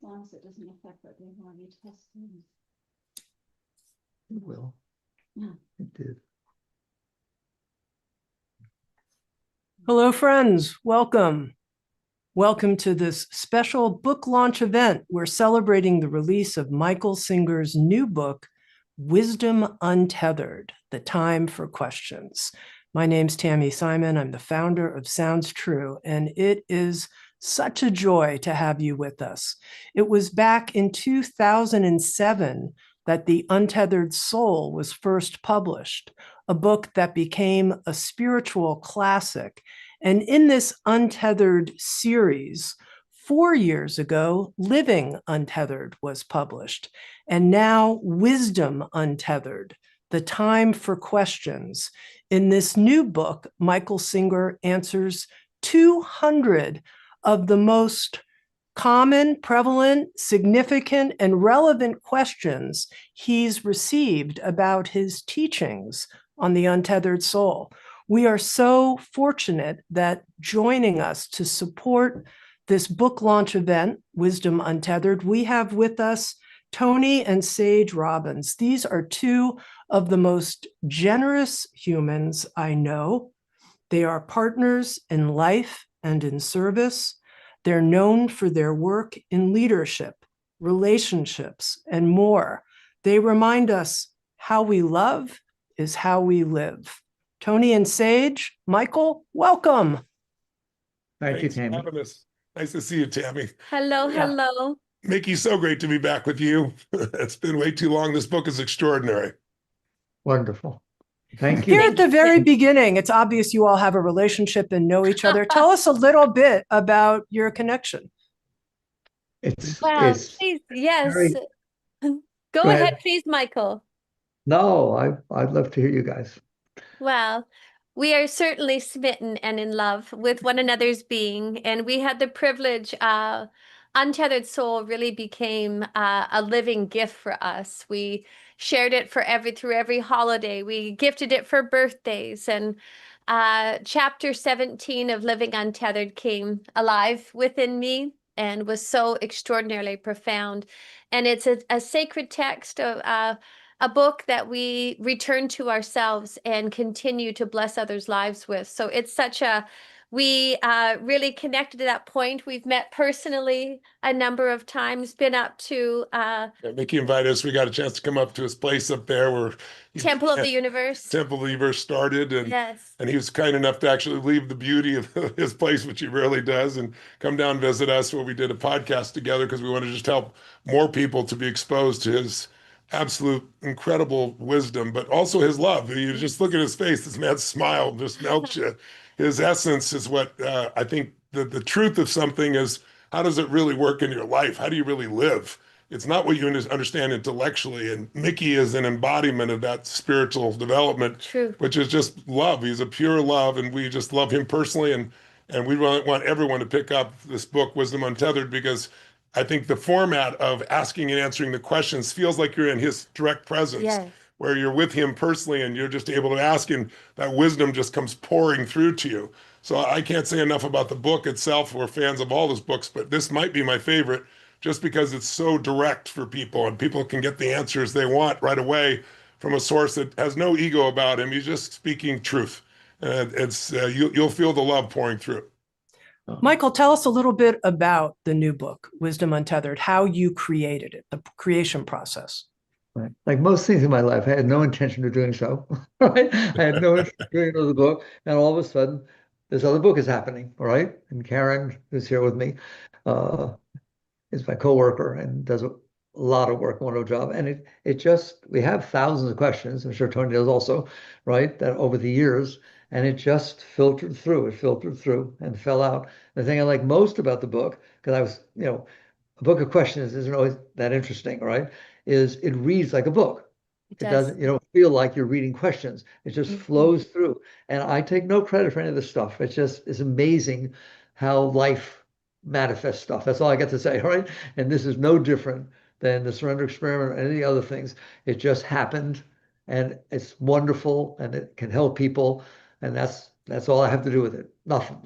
As long as it doesn't affect what they've already tested. It will. Yeah. It did. Hello, friends. Welcome. Welcome to this special book launch event. We're celebrating the release of Michael Singer's new book, Wisdom Untethered, The Time for Questions. My name's Tami Simon. I'm the founder of Sounds True, and it is such a joy to have you with us. It was back in 2007 that The Untethered Soul was first published, a book that became a spiritual classic. And in this Untethered series, 4 years ago, Living Untethered was published. And now Wisdom Untethered, The Time for Questions. In this new book, Michael Singer answers 200 of the most common, prevalent, significant, and relevant questions he's received about his teachings on the Untethered Soul. We are so fortunate that joining us to support this book launch event, Wisdom Untethered, we have with us Toni and Sage Robbins. These are two of the most generous humans I know. They are partners in life and in service. They're known for their work in leadership, relationships, and more. They remind us how we love is how we live. Toni and Sage, Michael, welcome. Thank you, Thanks for Tami. having us. Nice to see you, Tami. Hello, Yeah. hello. Mickey, so great to be back with you. It's been way too long. This book is extraordinary. Wonderful. Thank you. Here at the very beginning, it's obvious you all have a relationship and know each other. Tell us a little bit about your connection. Well, It's please, yes. very- Go Go ahead, ahead. please, Michael. no, I'd love to hear you guys. Well, we are certainly smitten and in love with one another's being, and we had the privilege. Untethered Soul really became a living gift for us. We shared it through every holiday. We gifted it for birthdays, and chapter 17 of Living Untethered came alive within me and was so extraordinarily profound. And it's a sacred text of a book that we return to ourselves and continue to bless others' lives with. So it's we really connected at that point. We've met personally a number of times, been up to Yeah, Mickey invited us. We got a chance to come up to his place up there where Temple of the Universe. Temple of the Universe started. Yes. And he was kind enough to actually leave the beauty of his place, which he rarely does, and come down and visit us where we did a podcast together because we want to just help more people to be exposed to his absolute incredible wisdom, but also his love. You just look at his face, this man's smile just melts you. His essence is what I think the truth of something is, how does it really work in your life? How do you really live? It's not what you understand intellectually. And Mickey is an embodiment of that spiritual development, True. which is just love. He's a pure love, and we just love him personally. And we want everyone to pick up this book, Wisdom Untethered, because I think the format of asking and answering the questions feels like you're in his direct presence, Yes. where you're with him personally and you're just able to ask, and that wisdom just comes pouring through to you. So I can't say enough about the book itself. We're fans of all his books, but this might be my favorite just because it's so direct for people and people can get the answers they want right away from a source that has no ego about him. He's just speaking truth. You'll feel the love pouring through. Michael, tell us a little bit about the new book, Wisdom Untethered, how you created it, the creation process. Right. Like most things in my life, I had no intention of doing so. Right? I had no interest in doing another book, and all of a sudden, this other book is happening. All right, and Karen, who's here with me, is my coworker and does a lot of work, wonderful job. And it just, we have thousands of questions. I'm sure Toni does also, right? That over the years, and it just filtered through. It filtered through and fell out. The thing I like most about the book, because I was, a book of questions isn't always that interesting, right? Is it reads like a book. It doesn't, you don't feel like you're reading questions. It just flows through. And I take no credit for any of this stuff. It's amazing how life manifests stuff. That's all I get to say, right? And this is no different than the surrender experiment or any other things. It just happened, and it's wonderful, and it can help people. And that's all I have to do with it. Nothing.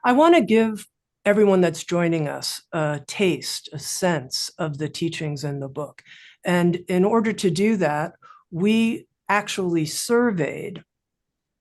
I want to give everyone that's joining us a taste, a sense of the teachings in the book. And in order to do that, we actually surveyed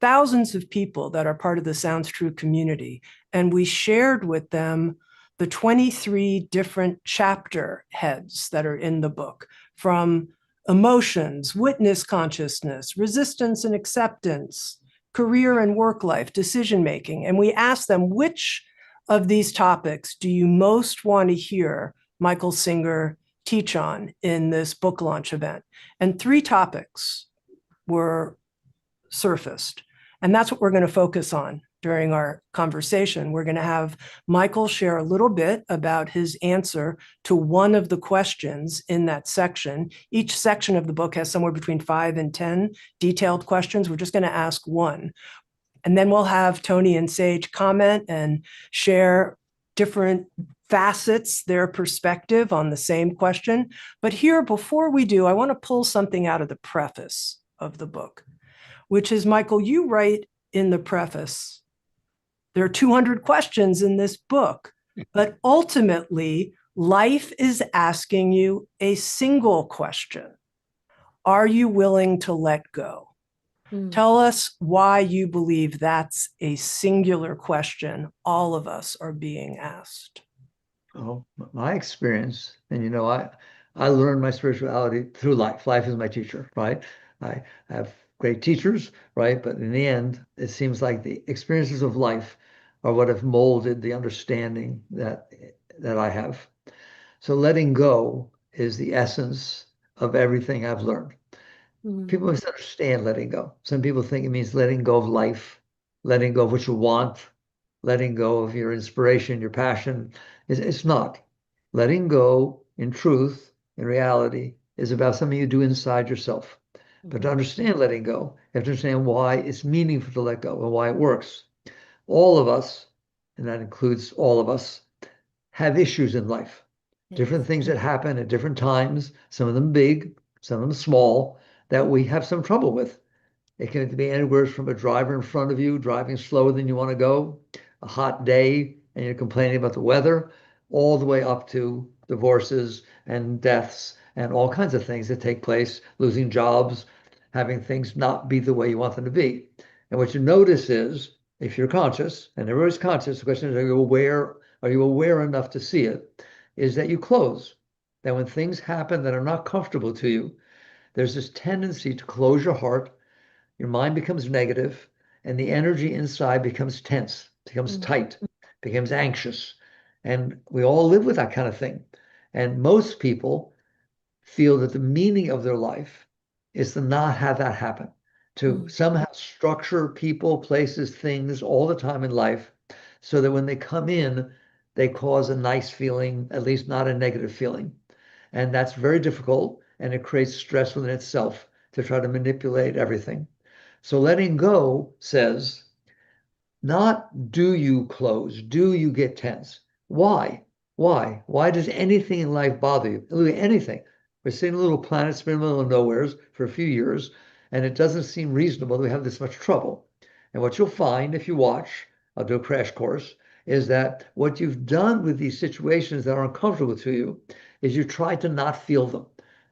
thousands of people that are part of the Sounds True community, and we shared with them the 23 different chapter heads that are in the book, from emotions, witness consciousness, resistance and acceptance, career and work life, decision-making. And we asked them, which of these topics do you most want to hear Michael Singer teach on in this book launch event? And 3 topics were surfaced. And that's what we're going to focus on during our conversation. We're going to have Michael share a little bit about his answer to one of the questions in that section. Each section of the book has somewhere between 5 and 10 detailed questions. We're just going to ask one. And then we'll have Tony and Sage comment and share different facets, their perspective on the same question. But here, before we do, I want to pull something out of the preface of the book, which is, Michael, you write in the preface, there are 200 questions in this book, but ultimately, life is asking you a single question. Are you willing to let go? Tell us why you believe that's a singular question all of us are being asked. Oh, my experience, and I learned my spirituality through life. Life is my teacher, right? I have great teachers, right? But in the end, it seems like the experiences of life are what have molded the understanding that I have. So letting go is the essence of everything I've learned. People misunderstand letting go. Some people think it means letting go of life, letting go of what you want, letting go of your inspiration, your passion. It's not. Letting go, in truth, in reality, is about something you do inside yourself. But to understand letting go, you have to understand why it's meaningful to let go and why it works. All of us, and that includes all of us, have issues in life. Different things that happen at different times, some of them big, some of them small, that we have some trouble with. It can be anywhere from a driver in front of you driving slower than you want to go, a hot day, and you're complaining about the weather, all the way up to divorces and deaths and all kinds of things that take place, losing jobs, having things not be the way you want them to be. And what you notice is, if you're conscious, and everybody's conscious, the question is, are you aware enough to see it, is that you close. That when things happen that are not comfortable to you, there's this tendency to close your heart, your mind becomes negative, and the energy inside becomes tense, becomes tight, becomes anxious. And we all live with that kind of thing. And most people feel that the meaning of their life is to not have that happen, to somehow structure people, places, things all the time in life so that when they come in, they cause a nice feeling, at least not a negative feeling. And that's very difficult, and it creates stress within itself to try to manipulate everything. So letting go says, not do you close, do you get tense? Why? Why? Why does anything in life bother you? Literally anything. We're seeing a little planet spin in the middle of nowheres for a few years, and it doesn't seem reasonable that we have this much trouble. And what you'll find if you watch, I'll do a crash course, is that what you've done with these situations that are uncomfortable to you is you try to not feel them.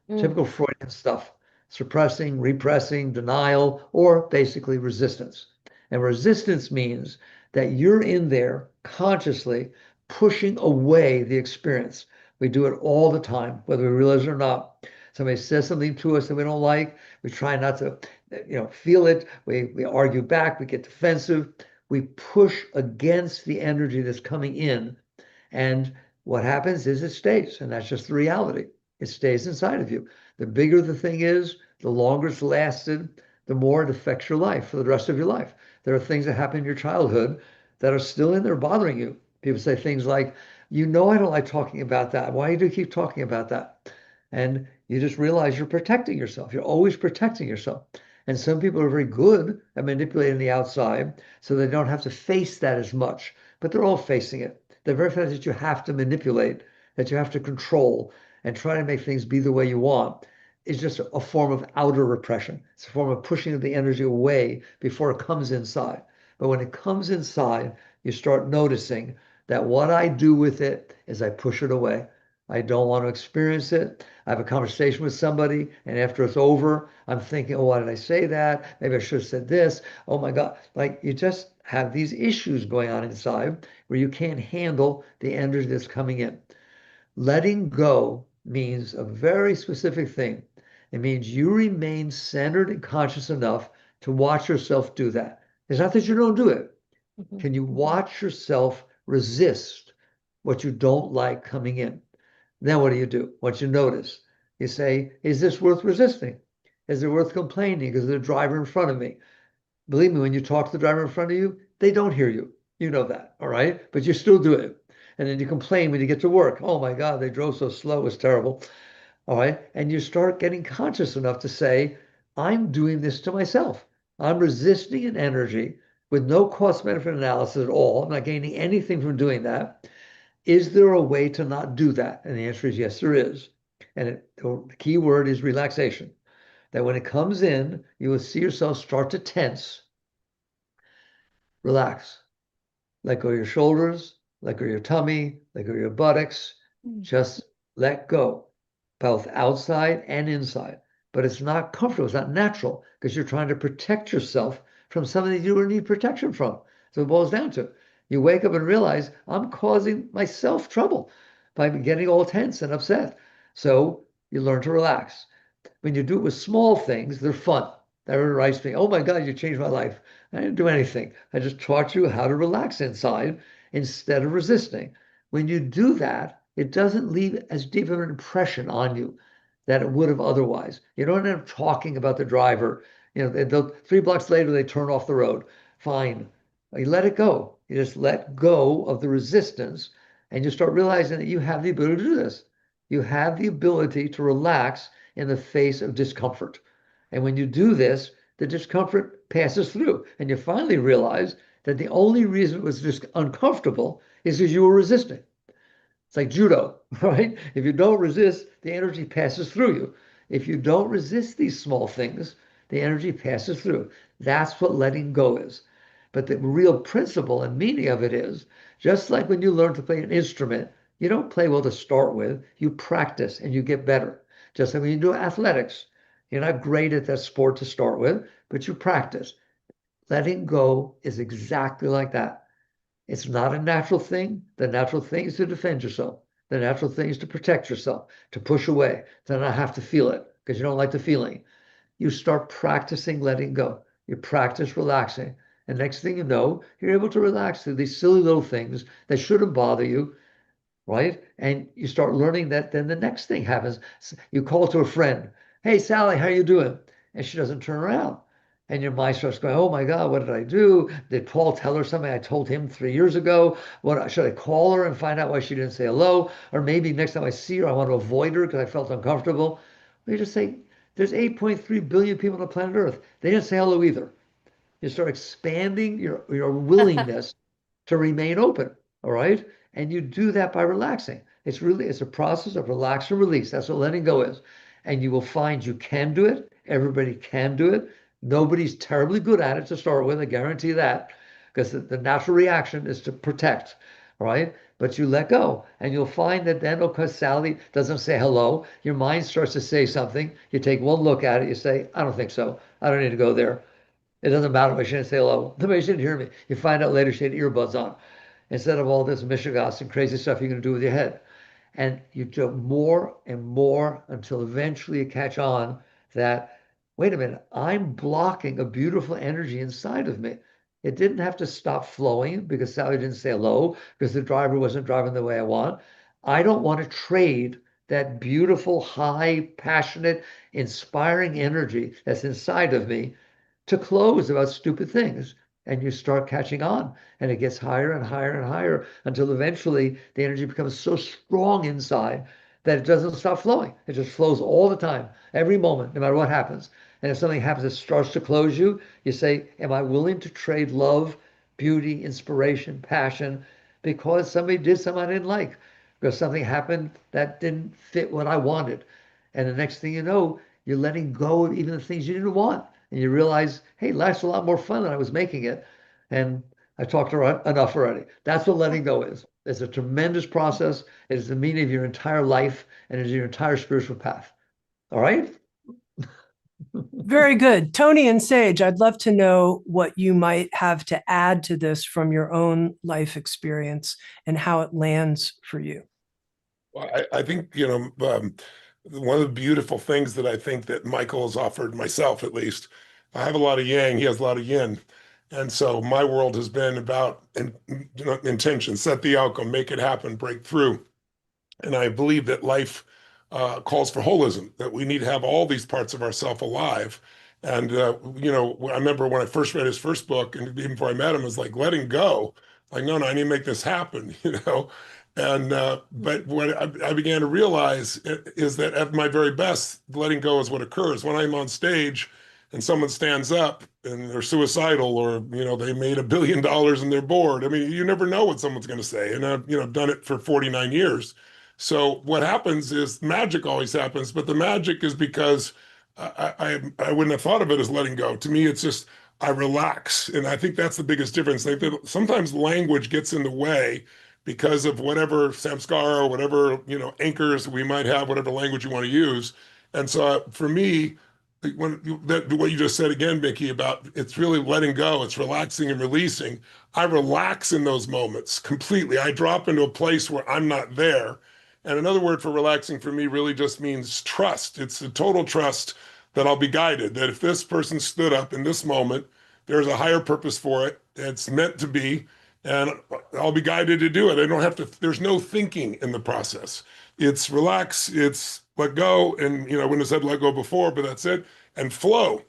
Typical Freudian stuff, suppressing, repressing, denial, or basically resistance. And resistance means that you're in there consciously pushing away the experience. We do it all the time, whether we realize it or not. Somebody says something to us that we don't like. We try not to, feel it. We argue back. We get defensive. We push against the energy that's coming in. And what happens is it stays. And that's just the reality. It stays inside of you. The bigger the thing is, the longer it's lasted, the more it affects your life for the rest of your life. There are things that happen in your childhood that are still in there bothering you. People say things like, I don't like talking about that. Why do you keep talking about that? And you just realize you're protecting yourself. You're always protecting yourself. And some people are very good at manipulating the outside so they don't have to face that as much, but they're all facing it. The very fact that you have to manipulate, that you have to control and try to make things be the way you want is just a form of outer repression. It's a form of pushing the energy away before it comes inside. But when it comes inside, you start noticing that what I do with it is I push it away. I don't want to experience it. I have a conversation with somebody, and after it's over, I'm thinking, oh, why did I say that? Maybe I should have said this. Oh my God. Like you just have these issues going on inside where you can't handle the energy that's coming in. Letting go means a very specific thing. It means you remain centered and conscious enough to watch yourself do that. It's not that you don't do it. Can you watch yourself resist what you don't like coming in? Then what do? Once you notice, you say, is this worth resisting? Is it worth complaining because there's a driver in front of me? Believe me, when you talk to the driver in front of you, they don't hear you. You know that, all right? But you still do it. And then you complain when you get to work. Oh my God, they drove so slow. It was terrible. All right. And you start getting conscious enough to say, I'm doing this to myself. I'm resisting an energy with no cost benefit analysis at all. I'm not gaining anything from doing that. Is there a way to not do that? And the answer is yes, there is. And the key word is relaxation. That when it comes in, you will see yourself start to tense. Relax. Let go of your shoulders, let go of your tummy, let go of your buttocks. Just let go, both outside and inside. But it's not comfortable, it's not natural, because you're trying to protect yourself from something that you don't need protection from. So it boils down to you wake up and realize I'm causing myself trouble by getting all tense and upset. So you learn to relax. When you do it with small things, they're fun. That writes me, oh my God, you changed my life. I didn't do anything. I just taught you how to relax inside instead of resisting. When you do that, it doesn't leave as deep of an impression on you that it would have otherwise. You don't end up talking about the driver. You know, 3 blocks later, they turn off the road. Fine. You let it go. You just let go of the resistance and you start realizing that you have the ability to do this. You have the ability to relax in the face of discomfort. And when you do this, the discomfort passes through. And you finally realize that the only reason it was just uncomfortable is because you were resisting. It's like judo, right? If you don't resist, the energy passes through you. If you don't resist these small things, the energy passes through. That's what letting go is. But the real principle and meaning of it is, just like when you learn to play an instrument, you don't play well to start with, you practice and you get better. Just like when you do athletics, you're not great at that sport to start with, but you practice. Letting go is exactly like that. It's not a natural thing. The natural thing is to defend yourself. The natural thing is to protect yourself, to push away, to not have to feel it because you don't like the feeling. You start practicing letting go. You practice relaxing. And next thing you know, you're able to relax through these silly little things that shouldn't bother you, right? And you start learning that then the next thing happens. You call to a friend, hey, Sally, how you doing? And she doesn't turn around. And your mind starts going, oh my God, what did I do? Did Paul tell her something I told him 3 years ago? What should I call her and find out why she didn't say hello? Or maybe next time I see her, I want to avoid her because I felt uncomfortable. Well, you just say, there's 8.3 billion people on the planet Earth. They didn't say hello either. You start expanding your willingness to remain open, all right? And you do that by relaxing. It's a process of relax and release. That's what letting go is. And you will find you can do it. Everybody can do it. Nobody's terribly good at it to start with, I guarantee that, because the natural reaction is to protect, all right? But you let go, and you'll find that then, because Sally doesn't say hello, your mind starts to say something. You take one look at it, you say, I don't think so. I don't need to go there. It doesn't matter if she didn't say hello. Nobody didn't hear me. You find out later she had earbuds on instead of all this mishigas and crazy stuff you're going to do with your head. And you do more and more until eventually you catch on that, wait a minute, I'm blocking a beautiful energy inside of me. It didn't have to stop flowing because Sally didn't say hello, because the driver wasn't driving the way I want. I don't want to trade that beautiful, high, passionate, inspiring energy that's inside of me to close about stupid things. And you start catching on, and it gets higher and higher and higher until eventually the energy becomes so strong inside that it doesn't stop flowing. It just flows all the time, every moment, no matter what happens. And if something happens that starts to close you, you say, am I willing to trade love, beauty, inspiration, passion, because somebody did something I didn't like, because something happened that didn't fit what I wanted? And the next thing you know, you're letting go of even the things you didn't want. And you realize, hey, life's a lot more fun than I was making it. And I talked enough already. That's what letting go is. It's a tremendous process. It is the meaning of your entire life and it is your entire spiritual path. All right? Very good. Tony and Sage, I'd love to know what you might have to add to this from your own life experience and how it lands for you. Well, I think, one of the beautiful things that I think that Michael has offered, myself at least, I have a lot of yang, he has a lot of yin. And so my world has been about intention, set the outcome, make it happen, break through. And I believe that life calls for holism, that we need to have all these parts of ourself alive. And, I remember when I first read his first book, and even before I met him, it was like letting go. Like, no, I need to make this happen, And, but what I began to realize is that at my very best, letting go is what occurs. When I'm on stage and someone stands up and they're suicidal or, they made $1 billion and they're bored. I mean, you never know what someone's going to say. And I've, done it for 49 years. So what happens is magic always happens, but the magic is because I wouldn't have thought of it as letting go. To me, it's just I relax. And I think that's the biggest difference. Like sometimes language gets in the way because of whatever samskara or whatever, anchors we might have, whatever language you want to use. And so for me, what you just said again, Mickey, about it's really letting go, it's relaxing and releasing. I relax in those moments completely. I drop into a place where I'm not there. And another word for relaxing for me really just means trust. It's a total trust that I'll be guided, that if this person stood up in this moment, there's a higher purpose for it. It's meant to be, and I'll be guided to do it. I don't have to, there's no thinking in the process. It's relax, it's let go, and I wouldn't have said let go before, but that's it, and flow.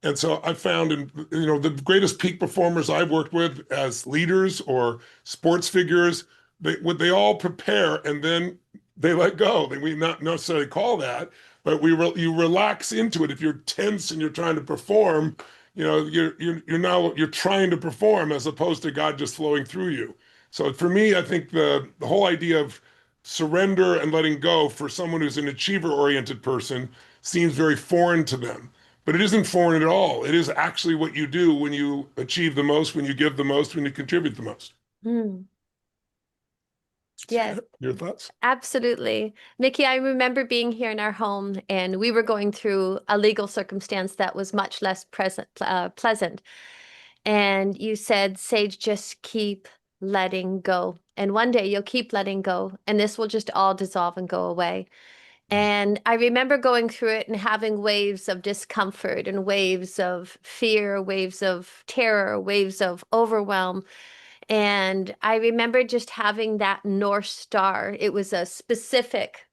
And so I found the greatest peak performers I've worked with as leaders or sports figures, they all prepare and then they let go. We not necessarily call that, but you relax into it. If you're tense and you're trying to perform, you're trying to perform as opposed to God just flowing through you. So for me, I think the whole idea of surrender and letting go for someone who's an achiever-oriented person seems very foreign to them. But it isn't foreign at all. It is actually what you do when you achieve the most, when you give the most, when you contribute the most. Mm. Yes. Your thoughts? Absolutely. Mickey, I remember being here in our home and we were going through a legal circumstance that was much less pleasant. And you said, Sage, just keep letting go. And one day you'll keep letting go and this will just all dissolve and go away. And I remember going through it and having waves of discomfort and waves of fear, waves of terror, waves of overwhelm. And I remember just having that North Star. It was a specific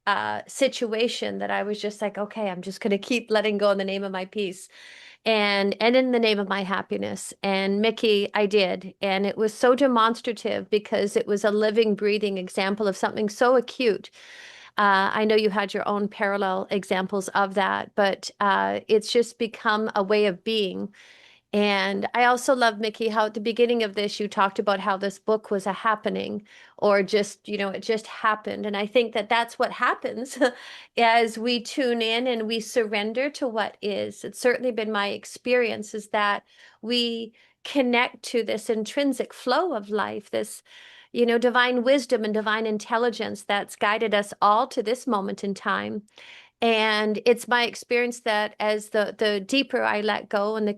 situation that I was just like, okay, I'm just going to keep letting go in the name of my peace and in the name of my happiness. And Mickey, I did. And it was so demonstrative because it was a living, breathing example of something so acute. I know you had your own parallel examples of that, but it's just become a way of being. And I also love, Mickey, how at the beginning of this, you talked about how this book was a happening or just, it just happened. And I think that that's what happens as we tune in and we surrender to what is. It's certainly been my experience is that we connect to this intrinsic flow of life, this, divine wisdom and divine intelligence that's guided us all to this moment in time. And it's my experience that as the deeper I let go and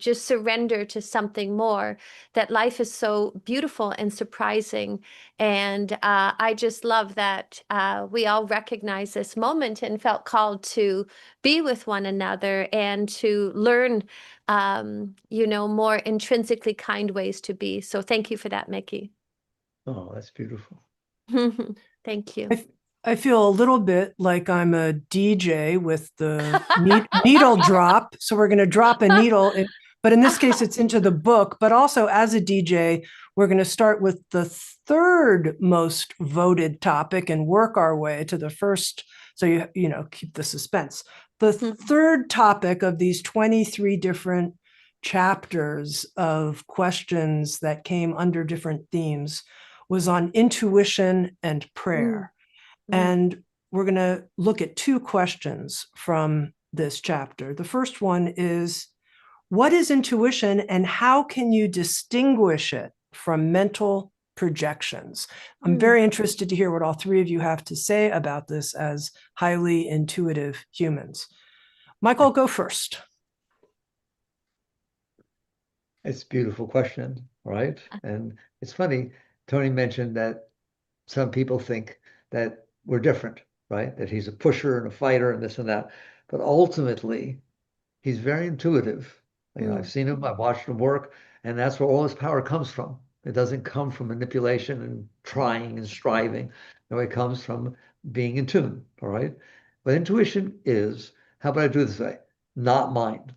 just surrender to something more, that life is so beautiful and surprising. And I just love that we all recognize this moment and felt called to be with one another and to learn, more intrinsically kind ways to be. So thank you for that, Mickey. Oh, that's beautiful. Thank you. I feel a little bit like I'm a DJ with the needle drop. So we're going to drop a needle, but in this case, it's into the book. But also as a DJ, we're going to start with the third most voted topic and work our way to the first. So you keep the suspense. The third topic of these 23 different chapters of questions that came under different themes was on intuition and prayer. And we're going to look at two questions from this chapter. The first one is, What is intuition and how can you distinguish it from mental projections? I'm very interested to hear what all three of you have to say about this as highly intuitive humans. Michael, go first. It's a beautiful question, right? And it's funny, Tony mentioned that some people think that we're different, right? That he's a pusher and a fighter and this and that. But ultimately, he's very intuitive. I've seen him, I've watched him work, and that's where all his power comes from. It doesn't come from manipulation and trying and striving. No, it comes from being in tune, all right? But intuition is, how about I do it this way? Not mind.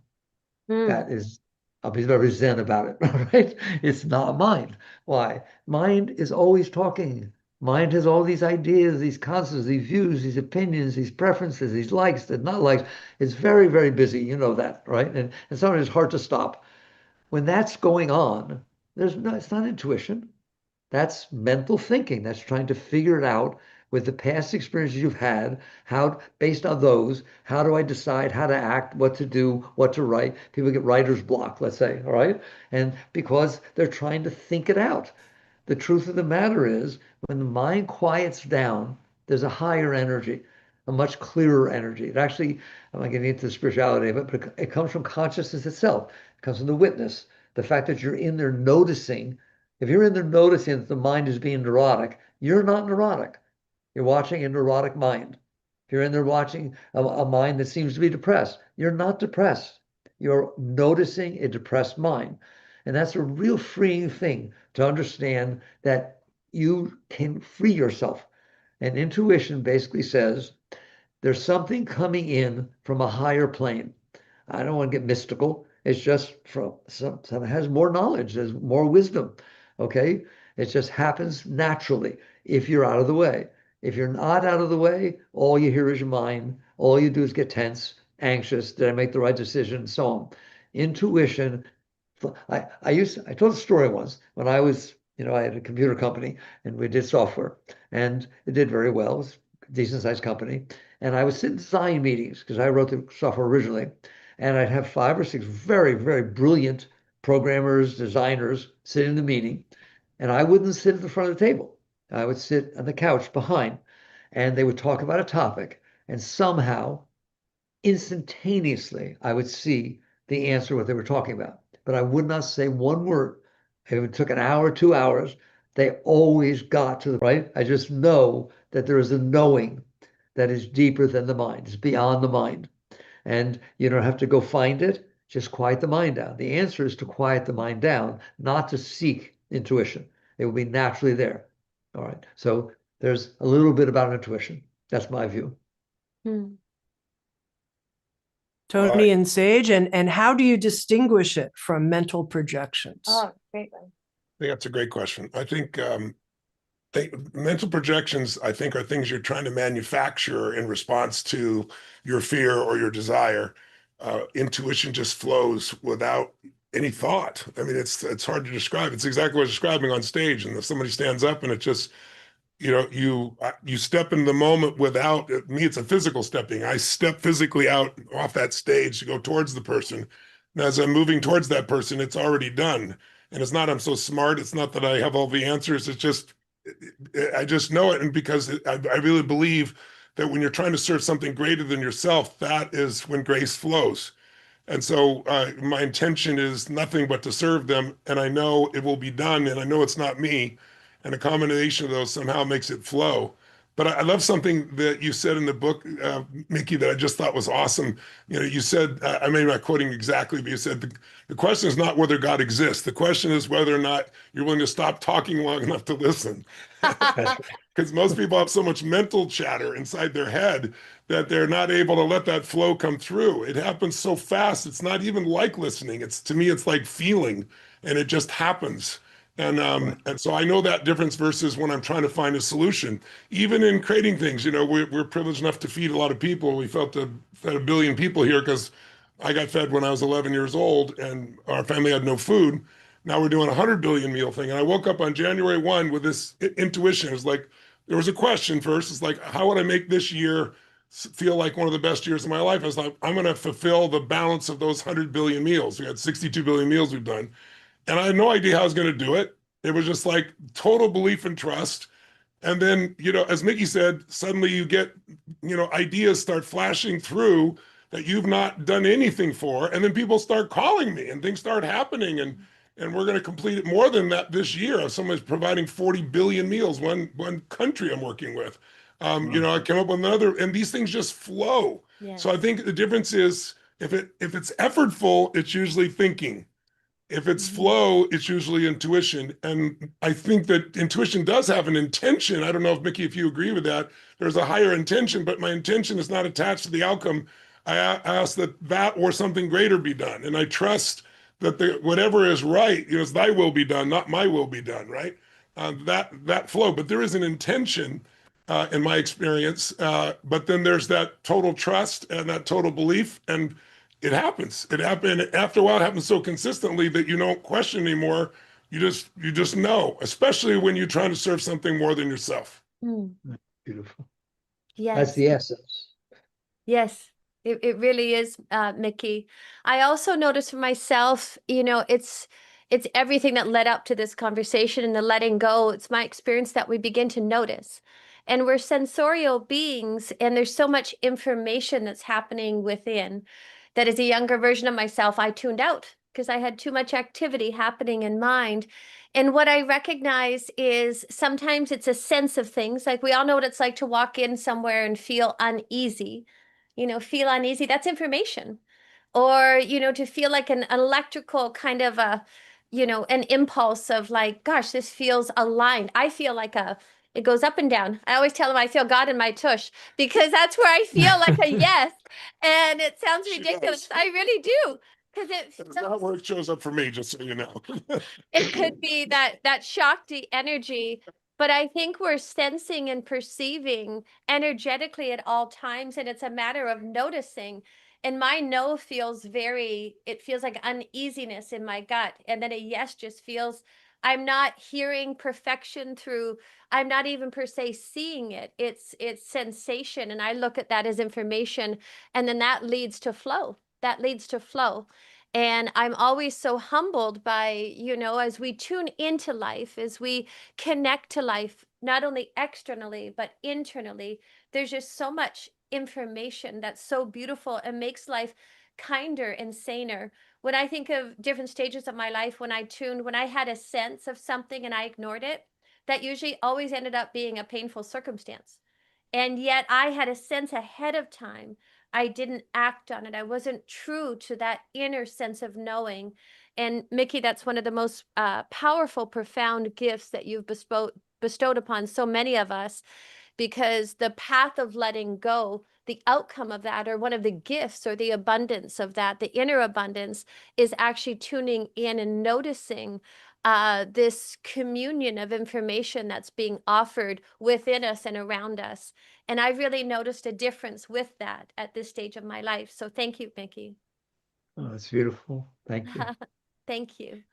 That is, I'll be very zen about it, right? It's not mind. Why? Mind is always talking. Mind has all these ideas, these concepts, these views, these opinions, these preferences, these likes and not likes. It's very, very busy. You know that, right? And sometimes it's hard to stop. When that's going on, it's not intuition. That's mental thinking. That's trying to figure it out with the past experiences you've had. How, based on those, how do I decide how to act, what to do, what to write? People get writer's block, let's say, all right? And because they're trying to think it out. The truth of the matter is, when the mind quiets down, there's a higher energy, a much clearer energy. It actually, I'm not getting into the spirituality of it, but it comes from consciousness itself. It comes from the witness. The fact that you're in there noticing. If you're in there noticing that the mind is being neurotic, you're not neurotic. You're watching a neurotic mind. If you're in there watching a mind that seems to be depressed, you're not depressed. You're noticing a depressed mind. And that's a real freeing thing to understand that you can free yourself. And intuition basically says there's something coming in from a higher plane. I don't want to get mystical. It's just from someone has more knowledge, there's more wisdom. Okay. It just happens naturally if you're out of the way. If you're not out of the way, all you hear is your mind. All you do is get tense, anxious. Did I make the right decision? And so on. Intuition. I told a story once when I was, I had a computer company and we did software and it did very well. It was a decent sized company. And I would sit in design meetings because I wrote the software originally. And I'd have 5 or 6 very, very brilliant programmers, designers sit in the meeting. And I wouldn't sit at the front of the table. I would sit on the couch behind. And they would talk about a topic. And somehow, instantaneously, I would see the answer what they were talking about. But I would not say one word. If it took an hour, 2 hours, they always got to the right. I just know that there is a knowing that is deeper than the mind. It's beyond the mind. And you don't have to go find it. Just quiet the mind down. The answer is to quiet the mind down, not to seek intuition. It will be naturally there. All right. So there's a little bit about intuition. That's my view. Tony and Sage, and how do you distinguish it from mental projections? Oh, great one. I think that's a great question. I think mental projections, I think, are things you're trying to manufacture in response to your fear or your desire. Intuition just flows without any thought. I mean, it's hard to describe. It's exactly what I was describing on stage. And if somebody stands up and it just, you step in the moment without me. It's a physical stepping. I step physically out off that stage to go towards the person. And as I'm moving towards that person, it's already done. And it's not I'm so smart. It's not that I have all the answers. It's just I just know it. And because I really believe that when you're trying to serve something greater than yourself, that is when grace flows. And so my intention is nothing but to serve them. And I know it will be done. And I know it's not me. And a combination of those somehow makes it flow. But I love something that you said in the book, Mickey, that I just thought was awesome. You said, I may not quoting exactly, but you said the question is not whether God exists. The question is whether or not you're willing to stop talking long enough to listen. Because most people have so much mental chatter inside their head that they're not able to let that flow come through. It happens so fast. It's not even like listening. To me, it's like feeling, and it just happens. And so I know that difference versus when I'm trying to find a solution. Even in creating things, we're privileged enough to feed a lot of people. We fed 1 billion people here because I got fed when I was 11 years old and our family had no food. Now we're doing a 100 billion meal thing. And I woke up on January 1 with this intuition. It was like, there was a question first. It's like, how would I make this year feel like one of the best years of my life. I was like, I'm going to fulfill the balance of those 100 billion meals. We had 62 billion meals we've done. And I had no idea how I was going to do it. It was just like total belief and trust. And then, as Mickey said, suddenly you get, ideas start flashing through that you've not done anything for. And then people start calling me and things start happening. And we're going to complete it more than that this year. Someone's providing 40 billion meals, one country I'm working with. I came up with another, and these things just flow. Yes. So I think the difference is if it's effortful, it's usually thinking. If it's flow, it's usually intuition. And I think that intuition does have an intention. I don't know if Mickey, if you agree with that, there's a higher intention, but my intention is not attached to the outcome. I ask that or something greater be done. And I trust that whatever is right, it's thy will be done, not my will be done, right? That flow, but there is an intention in my experience, but then there's that total trust and that total belief, and it happens. It happened after a while. It happens so consistently that you don't question anymore. You just know, especially when you're trying to serve something more than yourself. Beautiful. Yes. That's the essence. Yes, it really is, Mickey. I also noticed for myself, it's everything that led up to this conversation and the letting go. It's my experience that we begin to notice. And we're sensorial beings, and there's so much information that's happening within that as a younger version of myself, I tuned out because I had too much activity happening in mind. And what I recognize is sometimes it's a sense of things. Like we all know what it's like to walk in somewhere and feel uneasy. Feel uneasy, that's information. Or, to feel like an electrical kind of an impulse of like, gosh, this feels aligned. I feel like it goes up and down. I always tell them I feel God in my tush because that's where I feel like a yes. And it sounds ridiculous. I really do. Because That's not where it shows up for me, just so you know. it could be that Shakti energy, but I think we're sensing and perceiving energetically at all times, and it's a matter of noticing. And my no feels it feels like uneasiness in my gut. And then a yes just feels, I'm not hearing perfection through, I'm not even per se seeing it. It's sensation. And I look at that as information. And then that leads to flow. That leads to flow. And I'm always so humbled by, as we tune into life, as we connect to life, not only externally, but internally, there's just so much information that's so beautiful and makes life kinder and saner. When I think of different stages of my life, when I had a sense of something and I ignored it, that usually always ended up being a painful circumstance. And yet I had a sense ahead of time. I didn't act on it. I wasn't true to that inner sense of knowing. And Mickey, that's one of the most powerful, profound gifts that you've bestowed upon so many of us, because the path of letting go, the outcome of that, or one of the gifts or the abundance of that, the inner abundance, is actually tuning in and noticing this communion of information that's being offered within us and around us. And I really noticed a difference with that at this stage of my life. So thank you, Mickey. Oh, that's beautiful. Thank you. Thank you.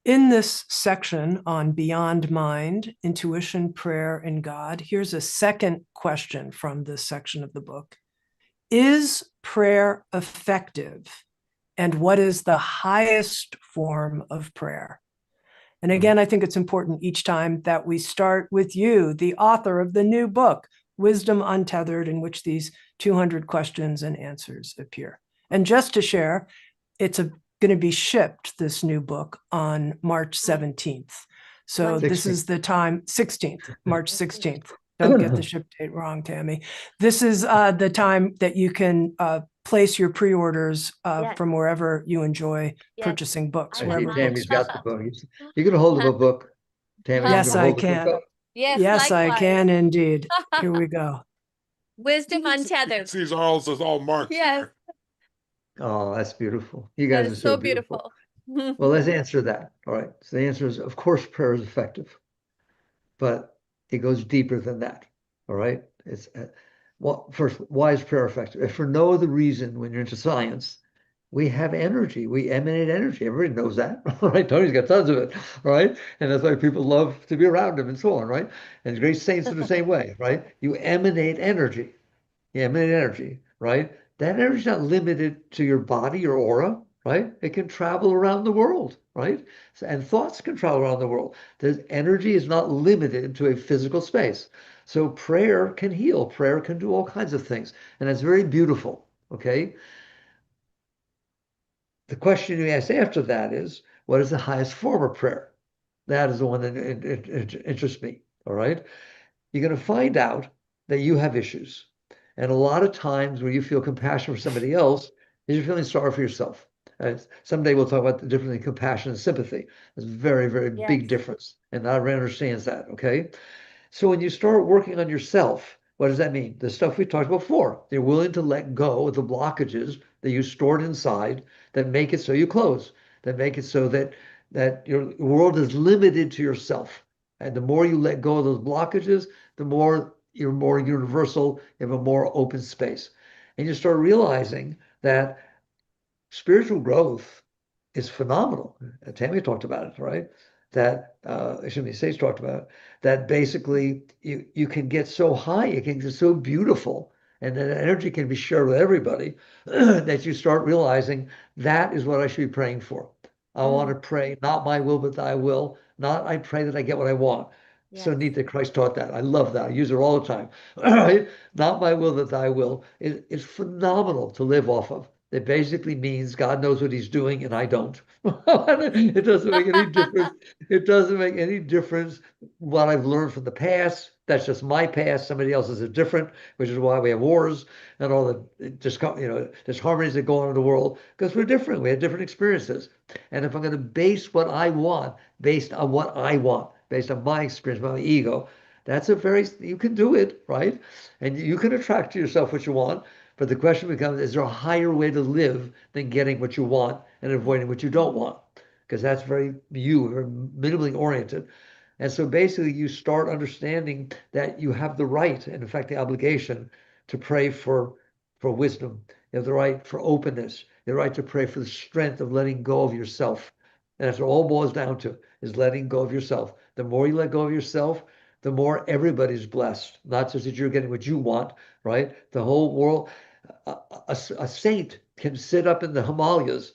In this section on Beyond Mind, Intuition, Prayer, and God, here's a second question from this section of the book. Is prayer effective? And what is the highest form of prayer? And again, I think it's important each time that we start with you, the author of the new book, Wisdom Untethered, in which these 200 questions and answers appear. And just to share, it's going to be shipped, this new book, on March 17th. So this is the time, 16th, March 16th. Don't get the ship date wrong, Tami. This is the time that you can place your pre-orders from wherever you enjoy purchasing books. I see Wherever Tammy's books. got the book. You can hold up a book. Tammy, Yes, you I hold the book can. up? Yes, I likewise. can indeed. Here we go. Wisdom Untethered. These are all marked. Yes, Oh, that's beautiful. You that guys are is so so beautiful. beautiful. Well, let's answer that. All right. So the answer is, of course, prayer is effective, but it goes deeper than that. All right. It's well, first, why is prayer effective? If for no other reason, when you're into science, we have energy. We emanate energy. Everybody knows that, right? Tony's got tons of it, right? And that's why people love to be around him and so on, right? And great saints are the same way, right? You emanate energy. you emanate energy, right? That energy is not limited to your body, your aura, right? It can travel around the world, right? And thoughts can travel around the world. The energy is not limited to a physical space. So prayer can heal. Prayer can do all kinds of things. And it's very beautiful, okay? The question you ask after that is, what is the highest form of prayer? That is the one that interests me, all right? You're going to find out that you have issues. And a lot of times when you feel compassion for somebody else, is you're feeling sorry for yourself. Someday we'll talk about the difference in compassion and sympathy. There's a very, very big Yes. difference. And not everyone understands that, okay? So when you start working on yourself, what does that mean? The stuff we talked about before. You're willing to let go of the blockages that you stored inside that make it so you close, that make it so that your world is limited to yourself. And the more you let go of those blockages, the more you're more universal, you have a more open space. And you start realizing that spiritual growth is phenomenal. Tami talked about it, right? That excuse me, Sage talked about it, that basically you can get so high, it can get so beautiful, and then energy can be shared with everybody that you start realizing that is what I should be praying for. I want to pray, not my will, but thy will. Not I pray that I get what I want. So Yes. neat that Christ taught that. I love that. I use it all the time. All right. Not my will, but thy will. It's phenomenal to live off of. It basically means God knows what he's doing and I don't. It doesn't make any difference. It doesn't make any difference what I've learned from the past. That's just my past. Somebody else's is different, which is why we have wars and all the disharmonies that go on in the world, because we're different. We have different experiences. And if I'm going to base what I want based on what I want, based on my experience, my ego, you can do it, right? And you can attract to yourself what you want. But the question becomes, is there a higher way to live than getting what you want and avoiding what you don't want? Because that's very minimally oriented. And so basically you start understanding that you have the right, and in fact, the obligation to pray for wisdom. You have the right for openness. You have the right to pray for the strength of letting go of yourself. And that's what it all boils down to, is letting go of yourself. The more you let go of yourself, the more everybody's blessed. Not just that you're getting what you want, right? The whole world, a saint can sit up in the Himalayas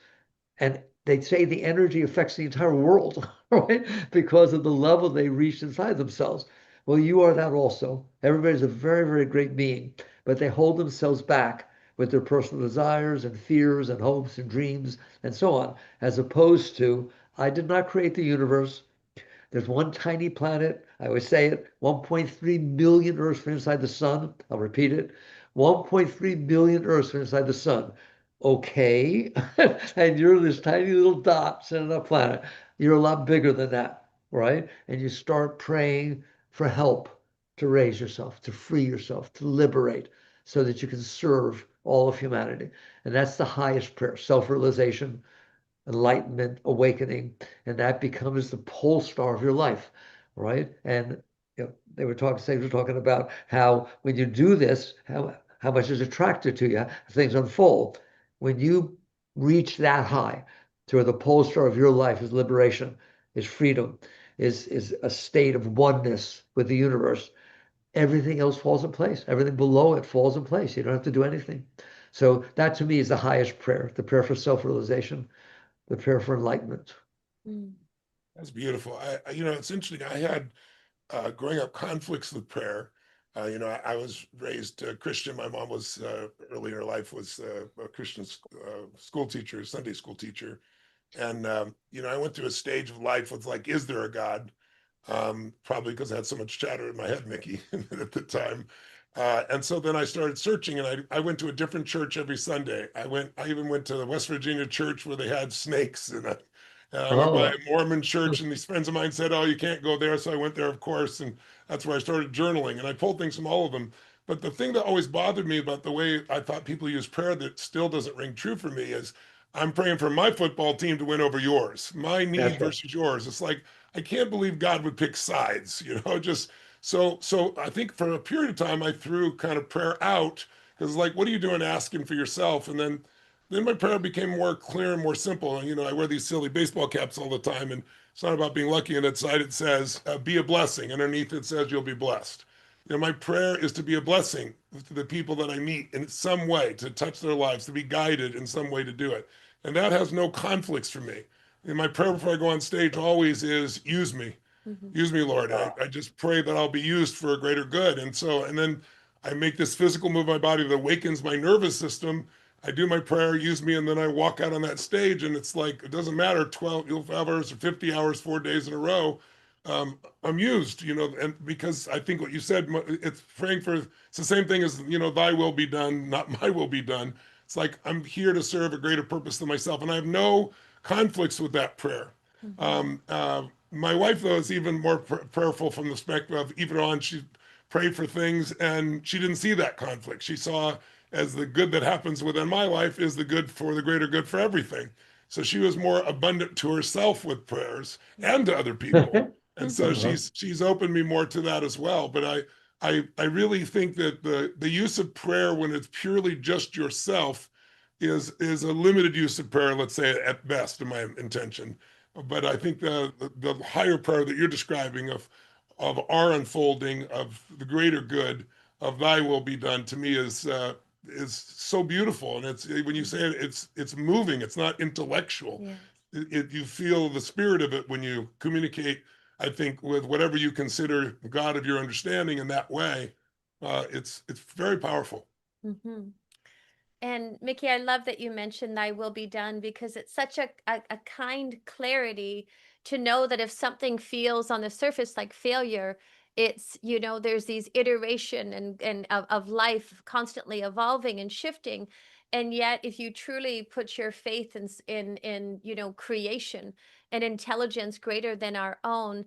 and they say the energy affects the entire world, right? Because of the level they reach inside themselves. Well, you are that also. Everybody's a very, very great being, but they hold themselves back with their personal desires and fears and hopes and dreams and so on, as opposed to, I did not create the universe. There's one tiny planet. I always say it, 1.3 million Earths from inside the sun. I'll repeat it. 1.3 million Earths from inside the sun. Okay. And you're this tiny little dot sitting on a planet. You're a lot bigger than that, right? And you start praying for help to raise yourself, to free yourself, to liberate, so that you can serve all of humanity. And that's the highest prayer, self-realization, enlightenment, awakening, and that becomes the pole star of your life, right? And Sage were talking about how when you do this, how much is attracted to you, how things unfold. When you reach that high, to where the pole star of your life is liberation, is freedom, is a state of oneness with the universe, everything else falls in place. Everything below it falls in place. You don't have to do anything. So that to me is the highest prayer, the prayer for self-realization, the prayer for enlightenment. That's beautiful. It's interesting. I had growing up conflicts with prayer. I was raised Christian. My mom was early in her life was a Christian school teacher, Sunday school teacher, and I went through a stage of life with like, is there a God? Probably because I had so much chatter in my head, Mickey, at the time. And so then I started searching, and I went to a different church every Sunday. I even went to the West Virginia church where they had snakes, and I went by Oh, a Mormon church, and these friends of mine said, "Oh, you can't go there." So I went there, of course, and that's where I started journaling. And I pulled things from all of them. But the thing that always bothered me about the way I thought people use prayer that still doesn't ring true for me is, I'm praying for my football team to win over yours, my need that's right. versus yours. It's like, I can't believe God would pick sides, just so I think for a period of time I threw kind of prayer out, because like, what are you doing asking for yourself? And then my prayer became more clear and more simple. And I wear these silly baseball caps all the time, and it's not about being lucky. And inside it says, be a blessing. Underneath it says, you'll be blessed. my prayer is to be a blessing to the people that I meet in some way, to touch their lives, to be guided in some way to do it. And that has no conflicts for me. And my prayer before I go on stage always is, use me. Use me, Lord. I just pray that I'll be used for a greater good. And then I make this physical move of my body that awakens my nervous system. I do my prayer, use me, and then I walk out on that stage, and it's like, it doesn't matter, 12 hours or 50 hours, 4 days in a row. I'm used, and because I think what you said, it's praying for, it's the same thing as, thy will be done, not my will be done. It's like, I'm here to serve a greater purpose than myself. And I have no conflicts with that prayer. My wife, though, is even more prayerful from the perspective of, even on, she prayed for things and she didn't see that conflict. She saw as the good that happens within my life is the good for the greater good for everything. So she was more abundant to herself with prayers and to other people. And so she's opened me more to that as well. But I really think that the use of prayer when it's purely just yourself is a limited use of prayer, let's say at best, in my intention. But I think the higher prayer that you're describing of our unfolding of the greater good of thy will be done, to me is so beautiful. And it's, when you say it, it's moving, it's not intellectual. You feel the spirit of it when you communicate, I think, with whatever you consider the God of your understanding in that way. It's very powerful. And Mickey, I love that you mentioned thy will be done, because it's such a kind clarity to know that if something feels on the surface like failure, it's, there's these iteration and of life constantly evolving and shifting. And yet, if you truly put your faith in creation and intelligence greater than our own,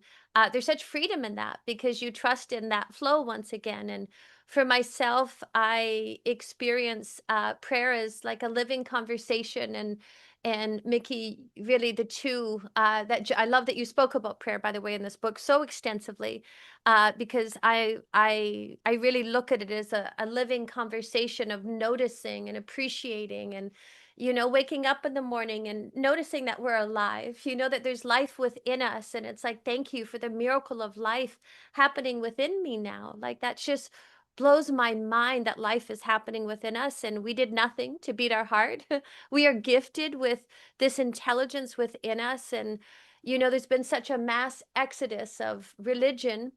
there's such freedom in that, because you trust in that flow once again. And for myself, I experience prayer as like a living conversation, and Mickey, really the two I love that you spoke about prayer, by the way, in this book so extensively, because I really look at it as a living conversation of noticing and appreciating, and waking up in the morning and noticing that we're alive, that there's life within us, and it's like, thank you for the miracle of life happening within me now. Like, that's just blows my mind that life is happening within us, and we did nothing to beat our heart. We are gifted with this intelligence within us. And there's been such a mass exodus of religion,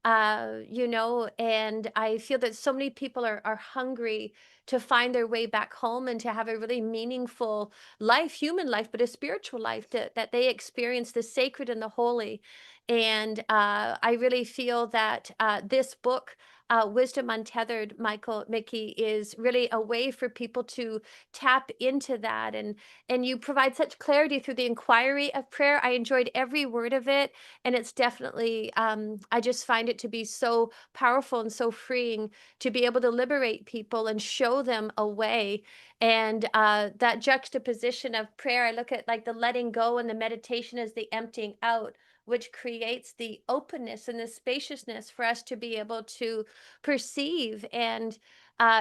and I feel that so many people are hungry to find their way back home and to have a really meaningful life, human life, but a spiritual life, that they experience the sacred and the holy. And I really feel that this book, Wisdom Untethered, Mickey, is really a way for people to tap into that. And you provide such clarity through the inquiry of prayer. I enjoyed every word of it. And it's definitely, I just find it to be so powerful and so freeing to be able to liberate people and show them a way. And that juxtaposition of prayer, I look at like the letting go and the meditation as the emptying out, which creates the openness and the spaciousness for us to be able to perceive and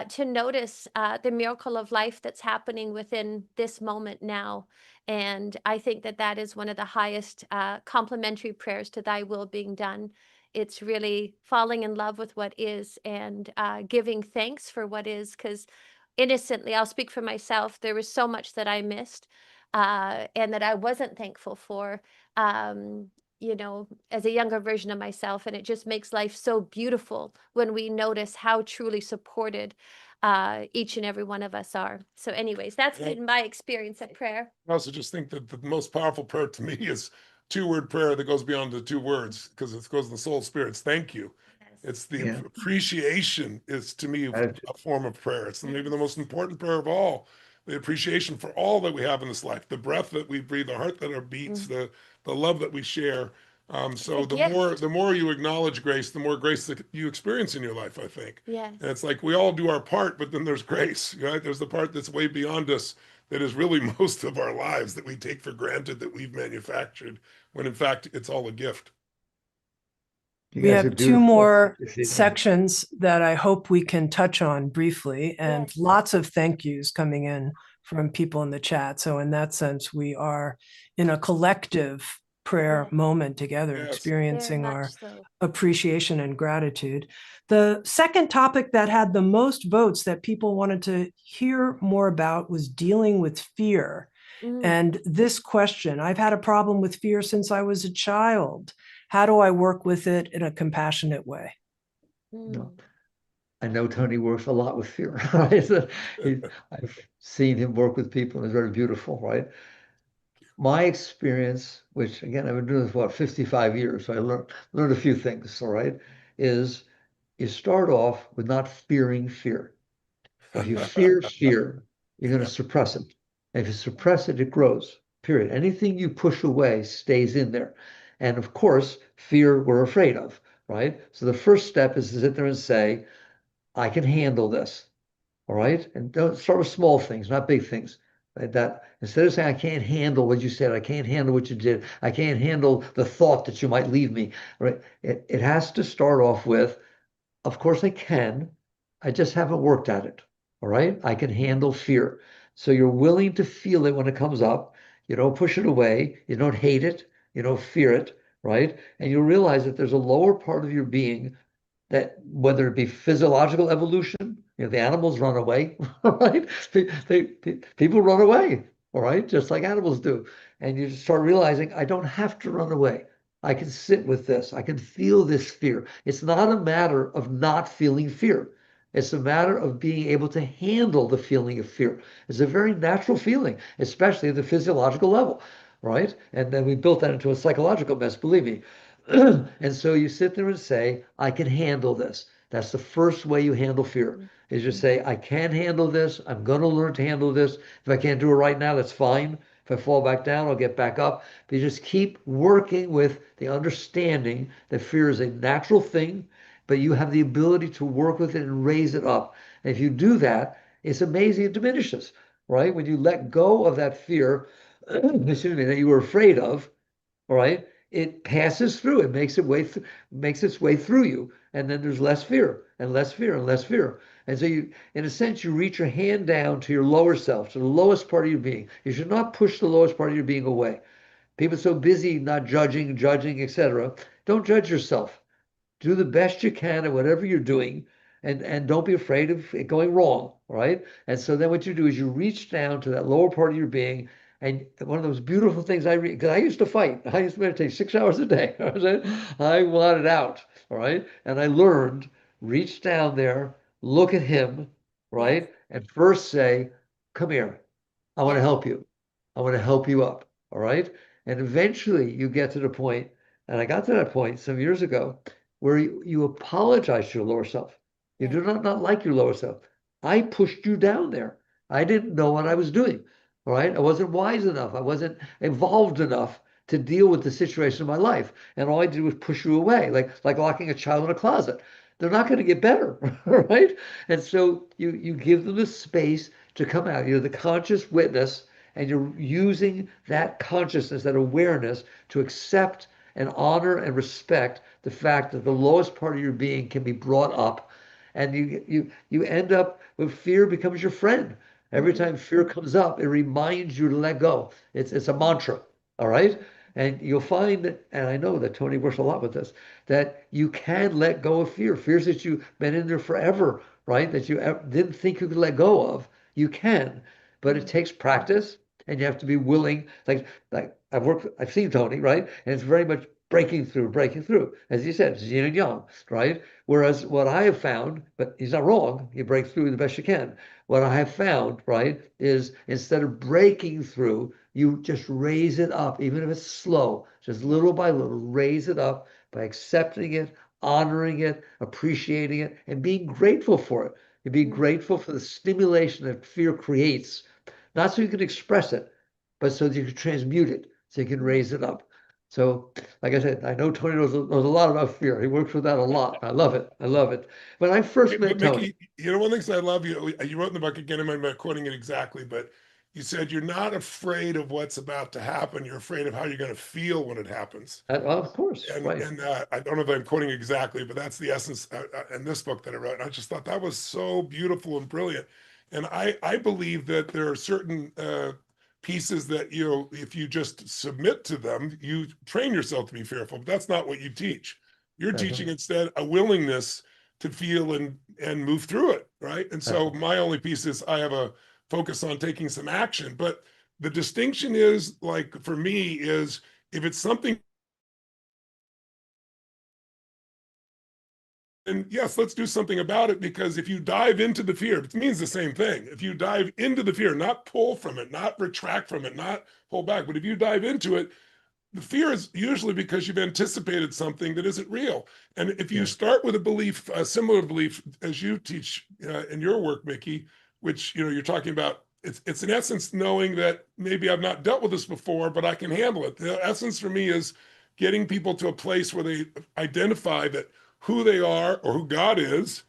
to notice the miracle of life that's happening within this moment now. And I think that that is one of the highest complementary prayers to thy will being done. It's really falling in love with what is, and giving thanks for what is, because innocently, I'll speak for myself, there was so much that I missed and that I wasn't thankful for. As a younger version of myself. And it just makes life so beautiful when we notice how truly supported each and every one of us are. So anyways, that's been my experience of prayer. I also just think that the most powerful prayer to me is two-word prayer that goes beyond the two words, because it goes in the soul spirits. Thank you. It's the appreciation is, to me, a form of prayer. It's maybe the most important prayer of all. The appreciation for all that we have in this life, the breath that we breathe, the heart that our beats, the love that we share. So the more you acknowledge grace, the more grace that you experience in your life, I think. Yes. And it's like we all do our part, but then there's grace, right? There's the part that's way beyond us, that is really most of our lives, that we take for granted, that we've manufactured, when in fact it's all a gift. We have two more sections that I hope we can touch on briefly, and lots of thank yous coming in from people in the chat. So in that sense, we are in a collective prayer Yeah. moment together, Yes. Very experiencing our much so. appreciation and gratitude. The second topic that had the most votes that people wanted to hear more about was dealing with fear. Mm, And this question, I've had a problem with fear since I was a child. How do I work with it in a compassionate way? No. mm, I know Tony works a lot with fear, right? So I've seen him work with people, and it's very beautiful, right? My experience, which again, I've been doing this for 55 years, so I learned a few things, all right, is you start off with not fearing fear. If you fear fear, you're going to suppress it. And if you suppress it, it grows, period. Anything you push away stays in there. And of course, fear we're afraid of, right? So the first step is to sit there and say, I can handle this. All right. And don't start with small things, not big things. Like that instead of saying, I can't handle what you said, I can't handle what you did, I can't handle the thought that you might leave me. Right. It has to start off with, of course I can. I just haven't worked at it. All right. I can handle fear. So you're willing to feel it when it comes up. You don't push it away. You don't hate it. You don't fear it. Right. And you realize that there's a lower part of your being that, whether it be physiological evolution, the animals run away, right? People run away, all right, just like animals do. And you start realizing, I don't have to run away. I can sit with this. I can feel this fear. It's not a matter of not feeling fear. It's a matter of being able to handle the feeling of fear. It's a very natural feeling, especially at the physiological level, right? And then we built that into a psychological mess, believe me. And so you sit there and say, I can handle this. That's the first way you handle fear, is you say, I can handle this. I'm going to learn to handle this. If I can't do it right now, that's fine. If I fall back down, I'll get back up. But you just keep working with the understanding that fear is a natural thing, but you have the ability to work with it and raise it up. And if you do that, it's amazing. It diminishes, right? When you let go of that fear, excuse me, that you were afraid of, all right, it passes through. It makes its way through you, and then there's less fear and less fear and less fear. And so you, in a sense, you reach your hand down to your lower self, to the lowest part of your being. You should not push the lowest part of your being away. People are so busy not judging, etc. Don't judge yourself. Do the best you can at whatever you're doing, and don't be afraid of it going wrong, all right? And so then what you do is you reach down to that lower part of your being, and one of those beautiful things I read, because I used to fight. I used to meditate 6 hours a day. I wanted out, all right? And I learned, reach down there, look at him, right? And first say, come here. I want to help you. I want to help you up, all right? And eventually you get to the point, and I got to that point some years ago, where you apologize to your lower self. You do not like your lower self. I pushed you down there. I didn't know what I was doing. All right. I wasn't wise enough. I wasn't evolved enough to deal with the situation of my life. And all I did was push you away, like locking a child in a closet. They're not going to get better. Right. And so you give them the space to come out. You're the conscious witness, and you're using that consciousness, that awareness, to accept and honor and respect the fact that the lowest part of your being can be brought up, and you end up with fear becomes your friend. Every time fear comes up, it reminds you to let go. It's a mantra, all right? And you'll find that, and I know that Tony works a lot with this, that you can let go of fear. Fears that you've been in there forever, right? That you didn't think you could let go of. You can, but it takes practice, and you have to be willing. Like I've seen Tony, right? And it's very much breaking through. As you said, it's yin and yang, right? Whereas what I have found, but he's not wrong, you break through the best you can. What I have found, right, is instead of breaking through, you just raise it up, even if it's slow, just little by little, raise it up by accepting it, honoring it, appreciating it, and being grateful for it. You be grateful for the stimulation that fear creates, not so you can express it, but so that you can transmute it, so you can raise it up. So, like I said, I know Tony knows a lot about fear. He works with that a lot. I love it. I love it. When I first met But Tony, Mickey, one of the things I love, you wrote in the book, again, I'm not quoting it exactly, but you said you're not afraid of what's about to happen. You're afraid of how you're going to feel when it happens. well, of course, And right. I don't know if I'm quoting exactly, but that's the essence in this book that I wrote. And I just thought that was so beautiful and brilliant. And I believe that there are certain pieces that, you know, if you just submit to them, you train yourself to be fearful. But that's not what you teach. You're That's teaching right. instead a willingness to feel and move through it, right? And That's so right. my only piece is I have a focus on taking some action. But the distinction is, like, for me, is if it's something, and yes, let's do something about it, because if you dive into the fear, it means the same thing. If you dive into the fear, not pull from it, not retract from it, not pull back, but if you dive into it, the fear is usually because you've anticipated something that isn't real. And if you Yeah. start with a belief, a similar belief as you teach in your work, Mickey, which, you know, you're talking about, it's in essence knowing that maybe I've not dealt with this before, but I can handle it. The essence for me is getting people to a place where they identify that who they are or who God is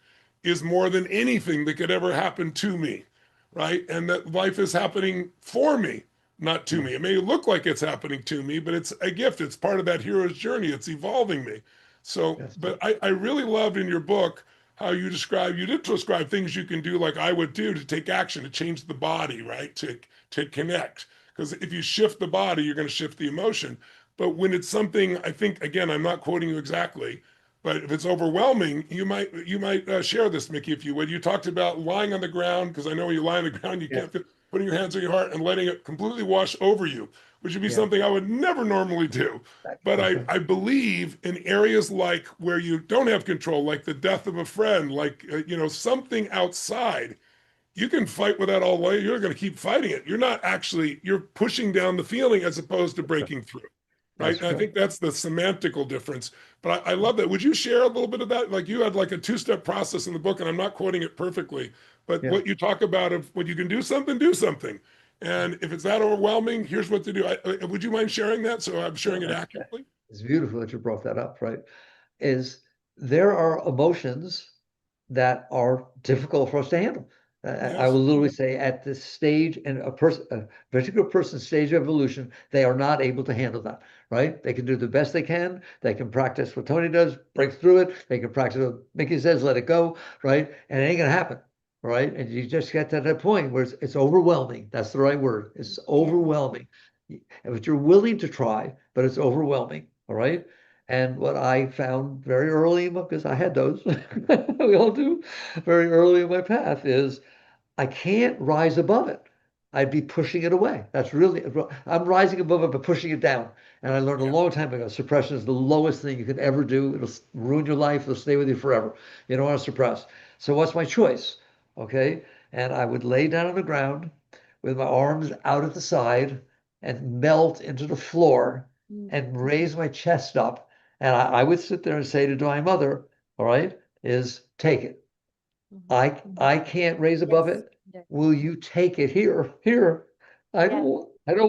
more than anything that could ever happen to me, right? And that life is happening for me, not to Yeah. me. It may look like it's happening to me, but it's a gift. It's part of that hero's journey. It's evolving me. So, Yes. but I really loved in your book how you did describe things you can do, like I would do, to take action, to change the body, right? To connect. Because if you shift the body, you're going to shift the emotion. But when it's something, I think, again, I'm not quoting you exactly, but if it's overwhelming, you might share this, Mickey, if you would. You talked about lying on the ground, because I know when you lie on the ground, you Yeah. can't feel, putting your hands on your heart and letting it completely wash over you, which would be Yeah. something I would never normally do. But That's right. I believe in areas like where you don't have control, like the death of a friend, like, you know, something outside, you can fight with that all day. You're going to keep fighting it. You're not actually, you're pushing down the feeling as opposed to breaking through. Right. That's And I think correct. that's the semantical difference. But I love that. Would you share a little bit of that? Like, you had like a two-step process in the book, and I'm not quoting it perfectly, but Yeah. what you talk about of when you can do something, do something. And if it's that overwhelming, here's what to do. Would you mind sharing that so I'm sharing it Well, accurately? it's beautiful that you brought that up, right? Is there are emotions that are difficult for us to handle. I Yes. will literally say at this stage in a particular person's stage of evolution, they are not able to handle that, right? They can do the best they can. They can practice what Tony does, break through it. They can practice what Mickey says, let it go, right? And it ain't gonna happen, right? And you just get to that point where it's overwhelming. That's the right word. It's overwhelming. But you're willing to try, but it's overwhelming, all right? And what I found very early, because I had those, we all do, very early in my path, is I can't rise above it. I'd be pushing it away. That's really, I'm rising above it, but pushing it down. And I learned a Yeah. long time ago, suppression is the lowest thing you could ever do. It'll ruin your life. It'll stay with you forever. You don't want to suppress. So what's my choice? Okay. And I would lay down on the ground with my arms out at the side and melt into the floor and raise my chest up. And I would sit there and say to my mother, all right, is take it. I can't raise above Yes. it. Will you take it here? Here. I don't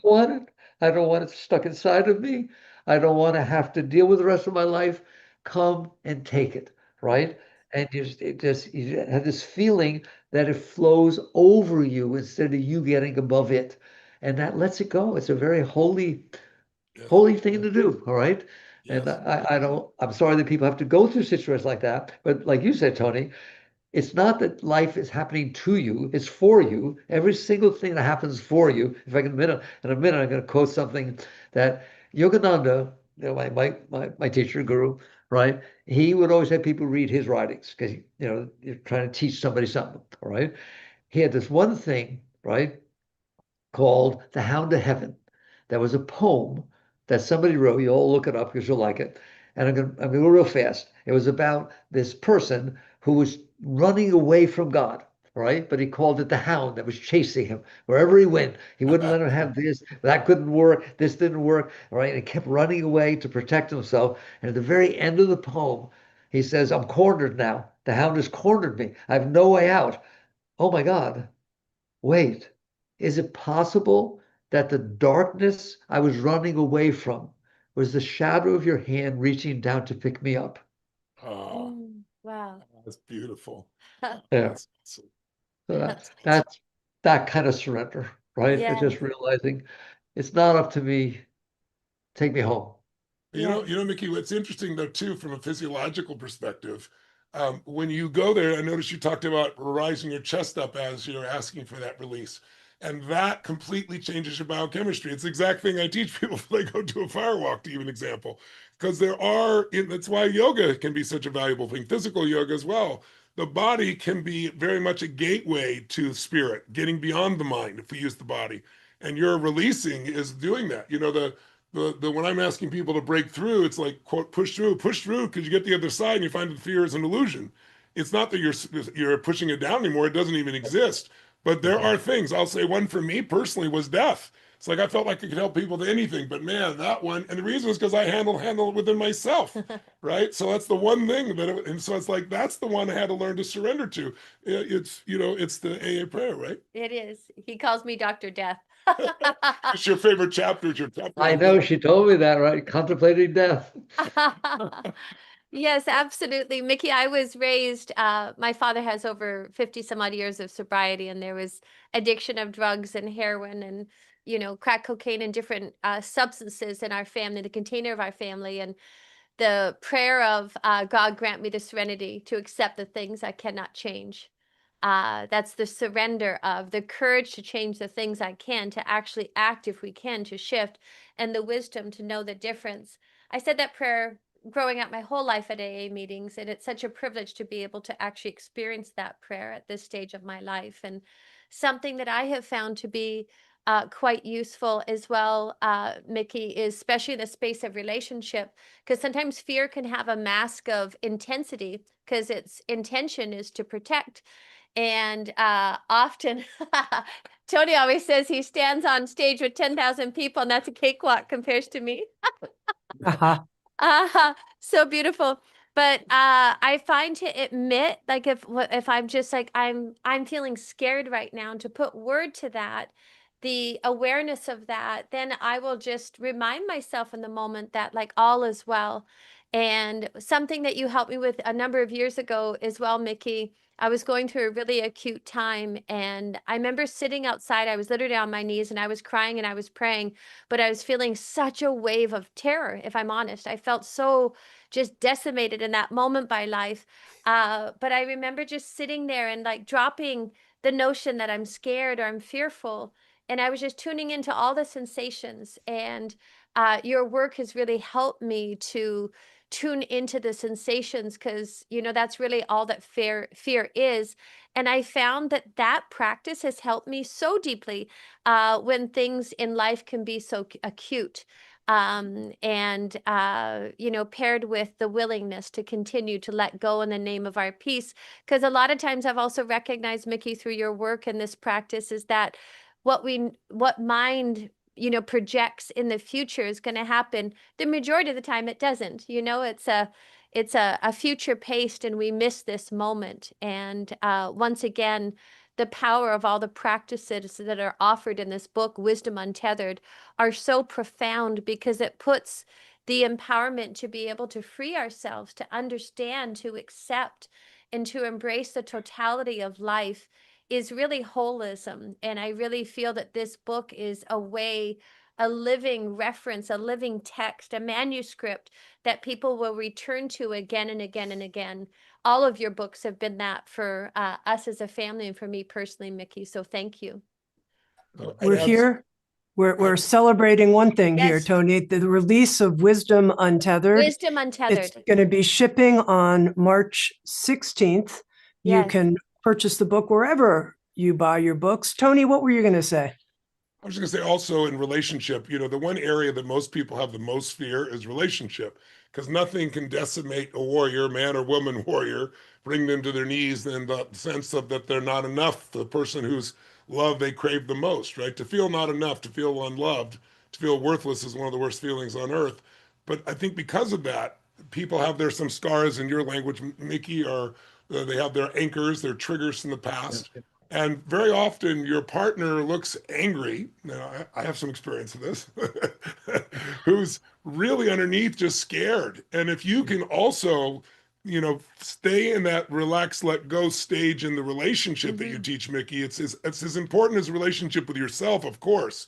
want it. I don't want it stuck inside of me. I don't want to have to deal with the rest of my life. Come and take it, right? And you have this feeling that it flows over you instead of you getting above it. And that lets it go. It's a very Yeah. holy thing to do, all right? And Yes. I don't, I'm sorry that people have to go through situations like that. But like you said, Tony, it's not that life is happening to you, it's for you. Every single thing that happens for you. If I can in a minute, I'm going to quote something that Yogananda, you know, my teacher, guru, right? He would always have people read his writings because, you know, you're trying to teach somebody something, all right? He had this one thing, right, called The Hound of Heaven. That was a poem that somebody wrote. You all look it up because you'll like it. And I'm gonna go real fast. It was about this person who was running away from God, right? But he called it the hound that was chasing him wherever he went. He wouldn't let him have this. That couldn't work. This didn't work. All right. And he kept running away to protect himself. And at the very end of the poem, he says, I'm cornered now. The hound has cornered me. I have no way out. Oh my God. Wait, is it possible that the darkness I was running away from was the shadow of your hand reaching down to pick me up? Oh, Wow. that's beautiful. Yeah. That's awesome. So that's that kind of surrender, right? It's Yes. just realizing it's not up to me. Take me home. You know, Mickey, what's interesting though, too, from a physiological perspective, when you go there, I noticed you talked about rising your chest up as you're asking for that release. And that completely changes your biochemistry. It's the exact thing I teach people when they go to a fire walk, to give an example. Because that's why yoga can be such a valuable thing, physical yoga as well. The body can be very much a gateway to spirit, getting beyond the mind if we use the body. And your releasing is doing that. When I'm asking people to break through, it's like, quote, push through, because you get the other side and you find that fear is an illusion. It's not that you're pushing it down anymore. It doesn't even exist. But there are things. I'll say one for me personally was death. It's like I felt like I could help people to anything, but man, that one, and the reason is because I handle it within myself, right? So that's the one thing and so it's like that's the one I had to learn to surrender to. It's the AA prayer, right? It is. He calls me Dr. Death. It's your favorite chapter. It's your chapter. I know, she told me that, right? Contemplating death. Yes, absolutely. Mickey, I was raised, my father has over 50 some odd years of sobriety, and there was addiction of drugs and heroin and, crack cocaine and different substances in our family, the container of our family. And the prayer of God grant me the serenity to accept the things I cannot change. That's the surrender of the courage to change the things I can, to actually act if we can, to shift, and the wisdom to know the difference. I said that prayer growing up my whole life at AA meetings, and it's such a privilege to be able to actually experience that prayer at this stage of my life. And something that I have found to be quite useful as well, Mickey, is especially in the space of relationship, because sometimes fear can have a mask of intensity because its intention is to protect. And often, Tony always says he stands on stage with 10,000 people, and that's a cakewalk compared to me. So beautiful. But I find to admit, like if I'm just like I'm feeling scared right now, and to put word to that, the awareness of that, then I will just remind myself in the moment that like all is well. And something that you helped me with a number of years ago as well, Mickey, I was going through a really acute time, and I remember sitting outside. I was literally on my knees and I was crying and I was praying, but I was feeling such a wave of terror, if I'm honest. I felt so just decimated in that moment by life. But I remember just sitting there and like dropping the notion that I'm scared or I'm fearful. And I was just tuning into all the sensations. And your work has really helped me to tune into the sensations, because that's really all that fear is. And I found that practice has helped me so deeply when things in life can be so acute, and paired with the willingness to continue to let go in the name of our peace. Because a lot of times I've also recognized, Mickey, through your work and this practice, is that what mind projects in the future is going to happen. The majority of the time it doesn't. It's a future paced, and we miss this moment. And once again, the power of all the practices that are offered in this book, Wisdom Untethered, are so profound, because it puts the empowerment to be able to free ourselves, to understand, to accept, and to embrace the totality of life is really holism. And I really feel that this book is a living reference, a living text, a manuscript that people will return to again and again and again. All of your books have been that for us as a family, and for me personally, Mickey. So thank you. We're here. We're celebrating one thing here, Yes. Tony, the release of Wisdom Untethered. Wisdom Untethered. It's going to be shipping on March 16th. You Yes. can purchase the book wherever you buy your books. Tony, what were you going to say? I was just going to say also in relationship, the one area that most people have the most fear is relationship, because nothing can decimate a warrior, man or woman warrior, bring them to their knees in the sense of that they're not enough, the person whose love they crave the most, right? To feel not enough, to feel unloved, to feel worthless is one of the worst feelings on earth. But I think because of that, people have some scars in your language, Mickey, or they have their anchors, their triggers from the past. Yes. And very often your partner looks angry. Now, I have some experience of this, who's really underneath just scared. And if you can also, stay in that relax, let go stage in the relationship that you teach, Mickey, it's as important as a relationship with yourself, of course.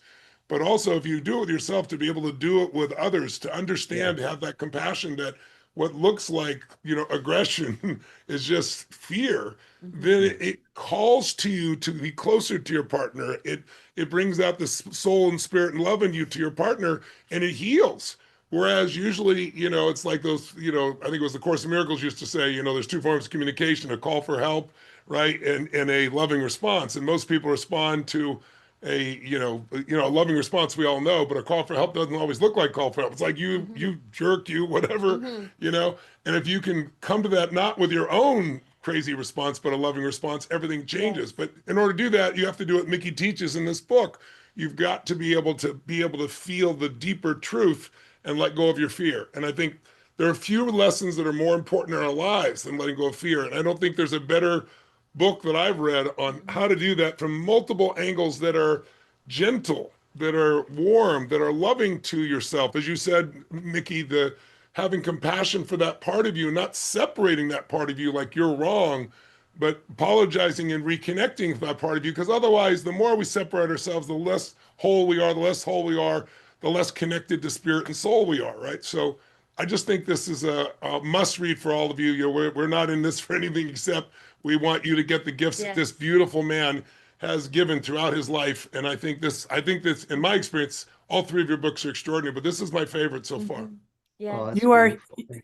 But also if you do it with yourself, to be able to do it with others, to understand, to have that compassion that what looks like, aggression is just fear, then it calls to you to be closer to your partner. It brings out the soul and spirit and love in you to your partner, and it heals. Whereas usually, it's like those, I think it was the Course in Miracles used to say, there's two forms of communication: a call for help, right, and a loving response. And most people respond to a loving response, we all know, but a call for help doesn't always look like call for help. It's like you jerk, whatever, and if you can come to that, not with your own crazy response, but a loving response, everything changes. Yes. But in order to do that, you have to do what Mickey teaches in this book. You've got to be able to feel the deeper truth and let go of your fear. And I think there are few lessons that are more important in our lives than letting go of fear. And I don't think there's a better book that I've read on how to do that from multiple angles that are gentle, that are warm, that are loving to yourself. As you said, Mickey, the having compassion for that part of you, not separating that part of you like you're wrong, but apologizing and reconnecting with that part of you. Because otherwise, the more we separate ourselves, the less whole we are, the less connected to spirit and soul we are, right? So I just think this is a must read for all of you. We're not in this for anything except we want you to get the gifts that this beautiful man has given throughout his life. And I think this, in my experience, all three of your books are extraordinary, but this is my favorite so far. Yeah. You are,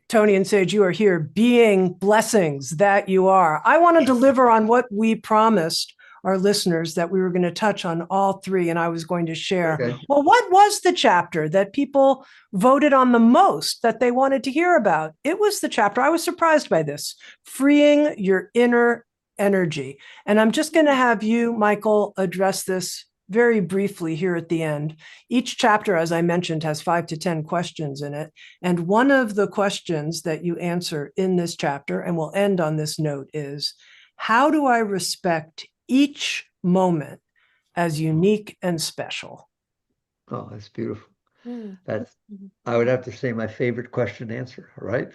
Tony and Sage, you are here being blessings that you are. I want to deliver on what we promised our listeners, that we were going to touch on all three, and I was going to share. Okay. Well, what was the chapter that people voted on the most, that they wanted to hear about? It was the chapter, I was surprised by this, freeing your inner energy. And I'm just going to have you, Michael, address this very briefly here at the end. Each chapter, as I mentioned, has 5 to 10 questions in it. And one of the questions that you answer in this chapter, and we'll end on this note, is, how do I respect each moment as unique and special? Oh, that's beautiful. Mm. That's, I would have to say, my favorite question and answer, all right?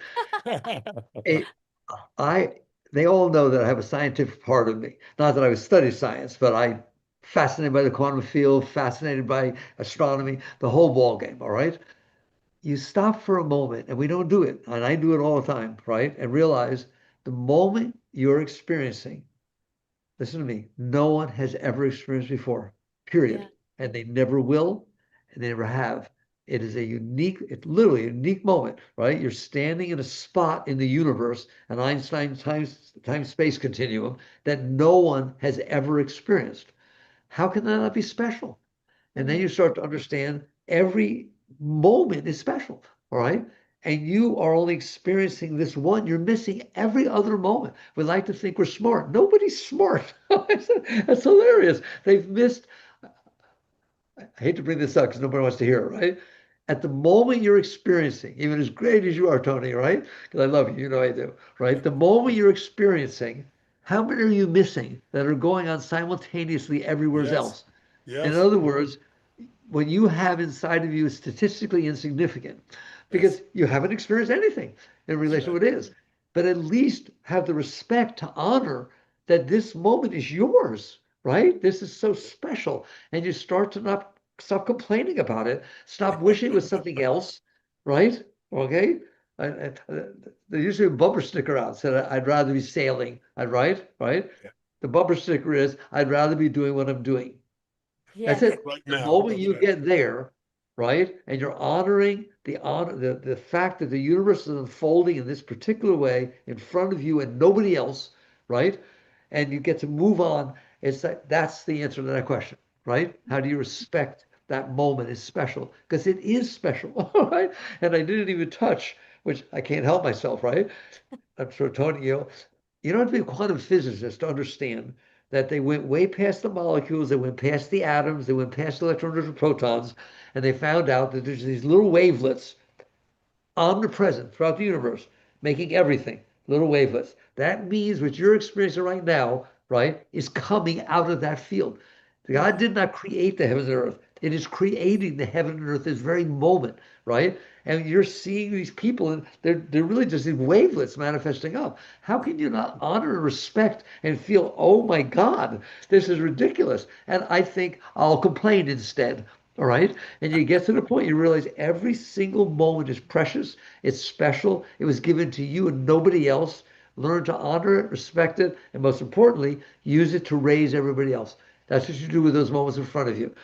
They all know that I have a scientific part of me. Not that I would study science, but I'm fascinated by the quantum field, fascinated by astronomy, the whole ball game, all right? You stop for a moment, and we don't do it, and I do it all the time, right? And realize the moment you're experiencing, listen to me, no one has ever experienced before, period. Yeah. And they never will, and they never have. It is it's literally a unique moment, right? You're standing in a spot in the universe, an Einstein time-space continuum that no one has ever experienced. How can that not be special? And then you start to understand every moment is special, all right? And you are only experiencing this one. You're missing every other moment. We like to think we're smart. Nobody's smart. That's hilarious. They've missed. I hate to bring this up because nobody wants to hear it, right? At the moment you're experiencing, even as great as you are, Tony, right? Because I love you, I do, right? The moment you're experiencing, how many are you missing that are going on simultaneously everywhere else? In other words, what you have inside of you is statistically insignificant because you haven't experienced anything in relation to what it is. But at least have the respect to honor that this moment is yours, right? This is so special. And you start to not stop complaining about it. Stop wishing it was something else, right? Okay? There used to be a bumper sticker out said, I'd rather be sailing. Right? Yeah. The bumper sticker is, I'd rather be doing what I'm doing. Yes. That's it. Right The now. moment you get there, right, and you're honoring the fact that the universe is unfolding in this particular way in front of you and nobody else, right? And you get to move on. It's like that's the answer to that question, right? How do you respect that moment is special? Because it is special, right? And I didn't even touch, which I can't help myself, right? I'm sure Tony, you don't have to be a quantum physicist to understand that they went way past the molecules, they went past the atoms, they went past electrons and protons, and they found out that there's these little wavelets omnipresent throughout the universe, making everything, little wavelets. That means what you're experiencing right now, right, is coming out of that field. God did not create the heavens and earth. It is creating the heaven and earth this very moment, right? And you're seeing these people, and they're really just these wavelets manifesting up. How can you not honor and respect and feel, oh my God, this is ridiculous? And I think I'll complain instead. All right. And you get to the point you realize every single moment is precious, it's special, it was given to you and nobody else. Learn to honor it, respect it, and most importantly, use it to raise everybody else. That's what you do with those moments in front of you.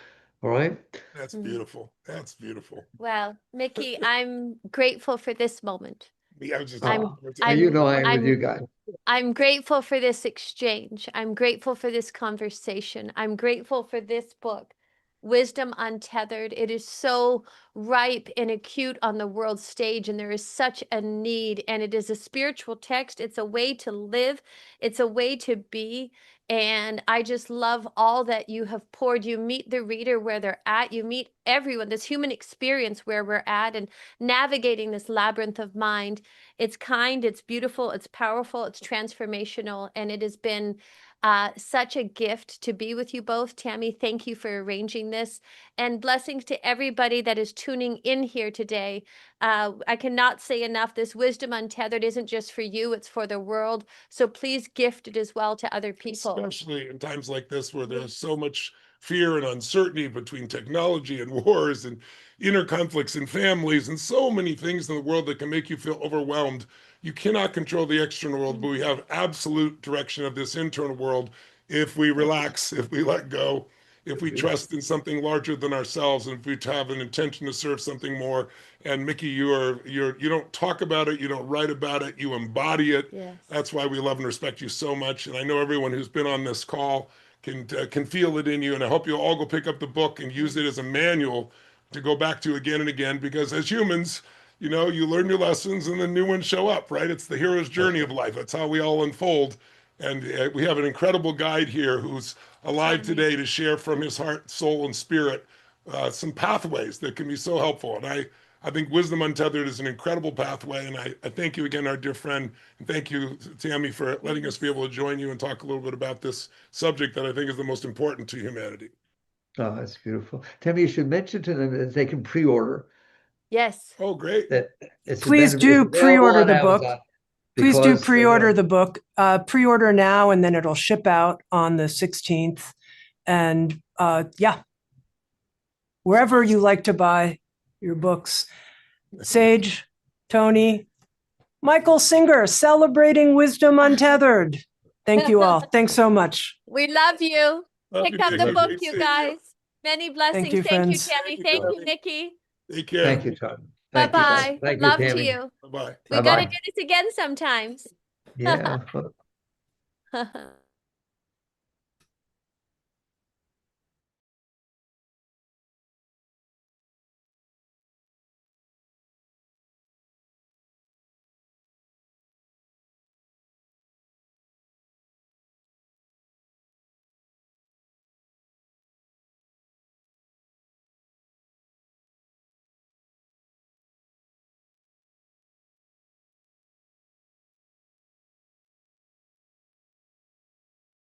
All right. That's Mm. beautiful. That's beautiful. Well, Mickey, I'm grateful for this moment. Yeah, I was just I'm- And you I'm- know I am with I'm- you guys. I'm grateful for this exchange. I'm grateful for this conversation. I'm grateful for this book, Wisdom Untethered. It is so ripe and acute on the world stage, and there is such a need. And it is a spiritual text. It's a way to live, it's a way to be. And I just love all that you have poured. You meet the reader where they're at, you meet everyone, this human experience where we're at, and navigating this labyrinth of mind. It's kind, it's beautiful, it's powerful, it's transformational, and it has been such a gift to be with you both. Tami, thank you for arranging this, and blessings to everybody that is tuning in here today. I cannot say enough, this Wisdom Untethered isn't just for you, it's for the world. So please gift it as well to other people. Especially in times like this where there's so much fear and uncertainty between technology and wars and inner conflicts in families and so many things in the world that can make you feel overwhelmed. You cannot control the external world, but we have absolute direction of this internal world if we relax, if we let go, if we trust in something larger than ourselves, and if we have an intention to serve something more. And Mickey, you don't talk about it, you don't write about it, you embody it. Yes. That's why we love and respect you so much. And I know everyone who's been on this call can feel it in you. And I hope you'll all go pick up the book and use it as a manual to go back to again and again. Because as humans, you know, you learn your lessons and then new ones show up, right? It's the hero's journey of life. That's how we all unfold. And we have an incredible guide here who's alive today to share from his heart, soul, and spirit some pathways that can be so helpful. And I think Wisdom Untethered is an incredible pathway. And I thank you again, our dear friend. And thank you, Tami, for letting us be able to join you and talk a little bit about this subject that I think is the most important to humanity. Oh, that's beautiful. Tami, you should mention to them that they can pre-order. Yes. Oh, great. That it's Please do available pre-order on the book. Amazon Please do because, pre-order the book. Pre-order now, and then it'll ship out on the 16th. And yeah, wherever you like to buy your books. Sage, Tony, Michael Singer, celebrating Wisdom Untethered. Thank you all. Thanks so much. We love you. Love Pick you, up the Mickey. book, Great you seeing guys. Many blessings. you, Thank you, friends. Tami. Thank you, Mickey. Take care. Thank you, Todd. Thank you. Bye-bye. Thank you, Love to Tami. you. Bye-bye. We got to Bye-bye. do this again sometimes. Yeah.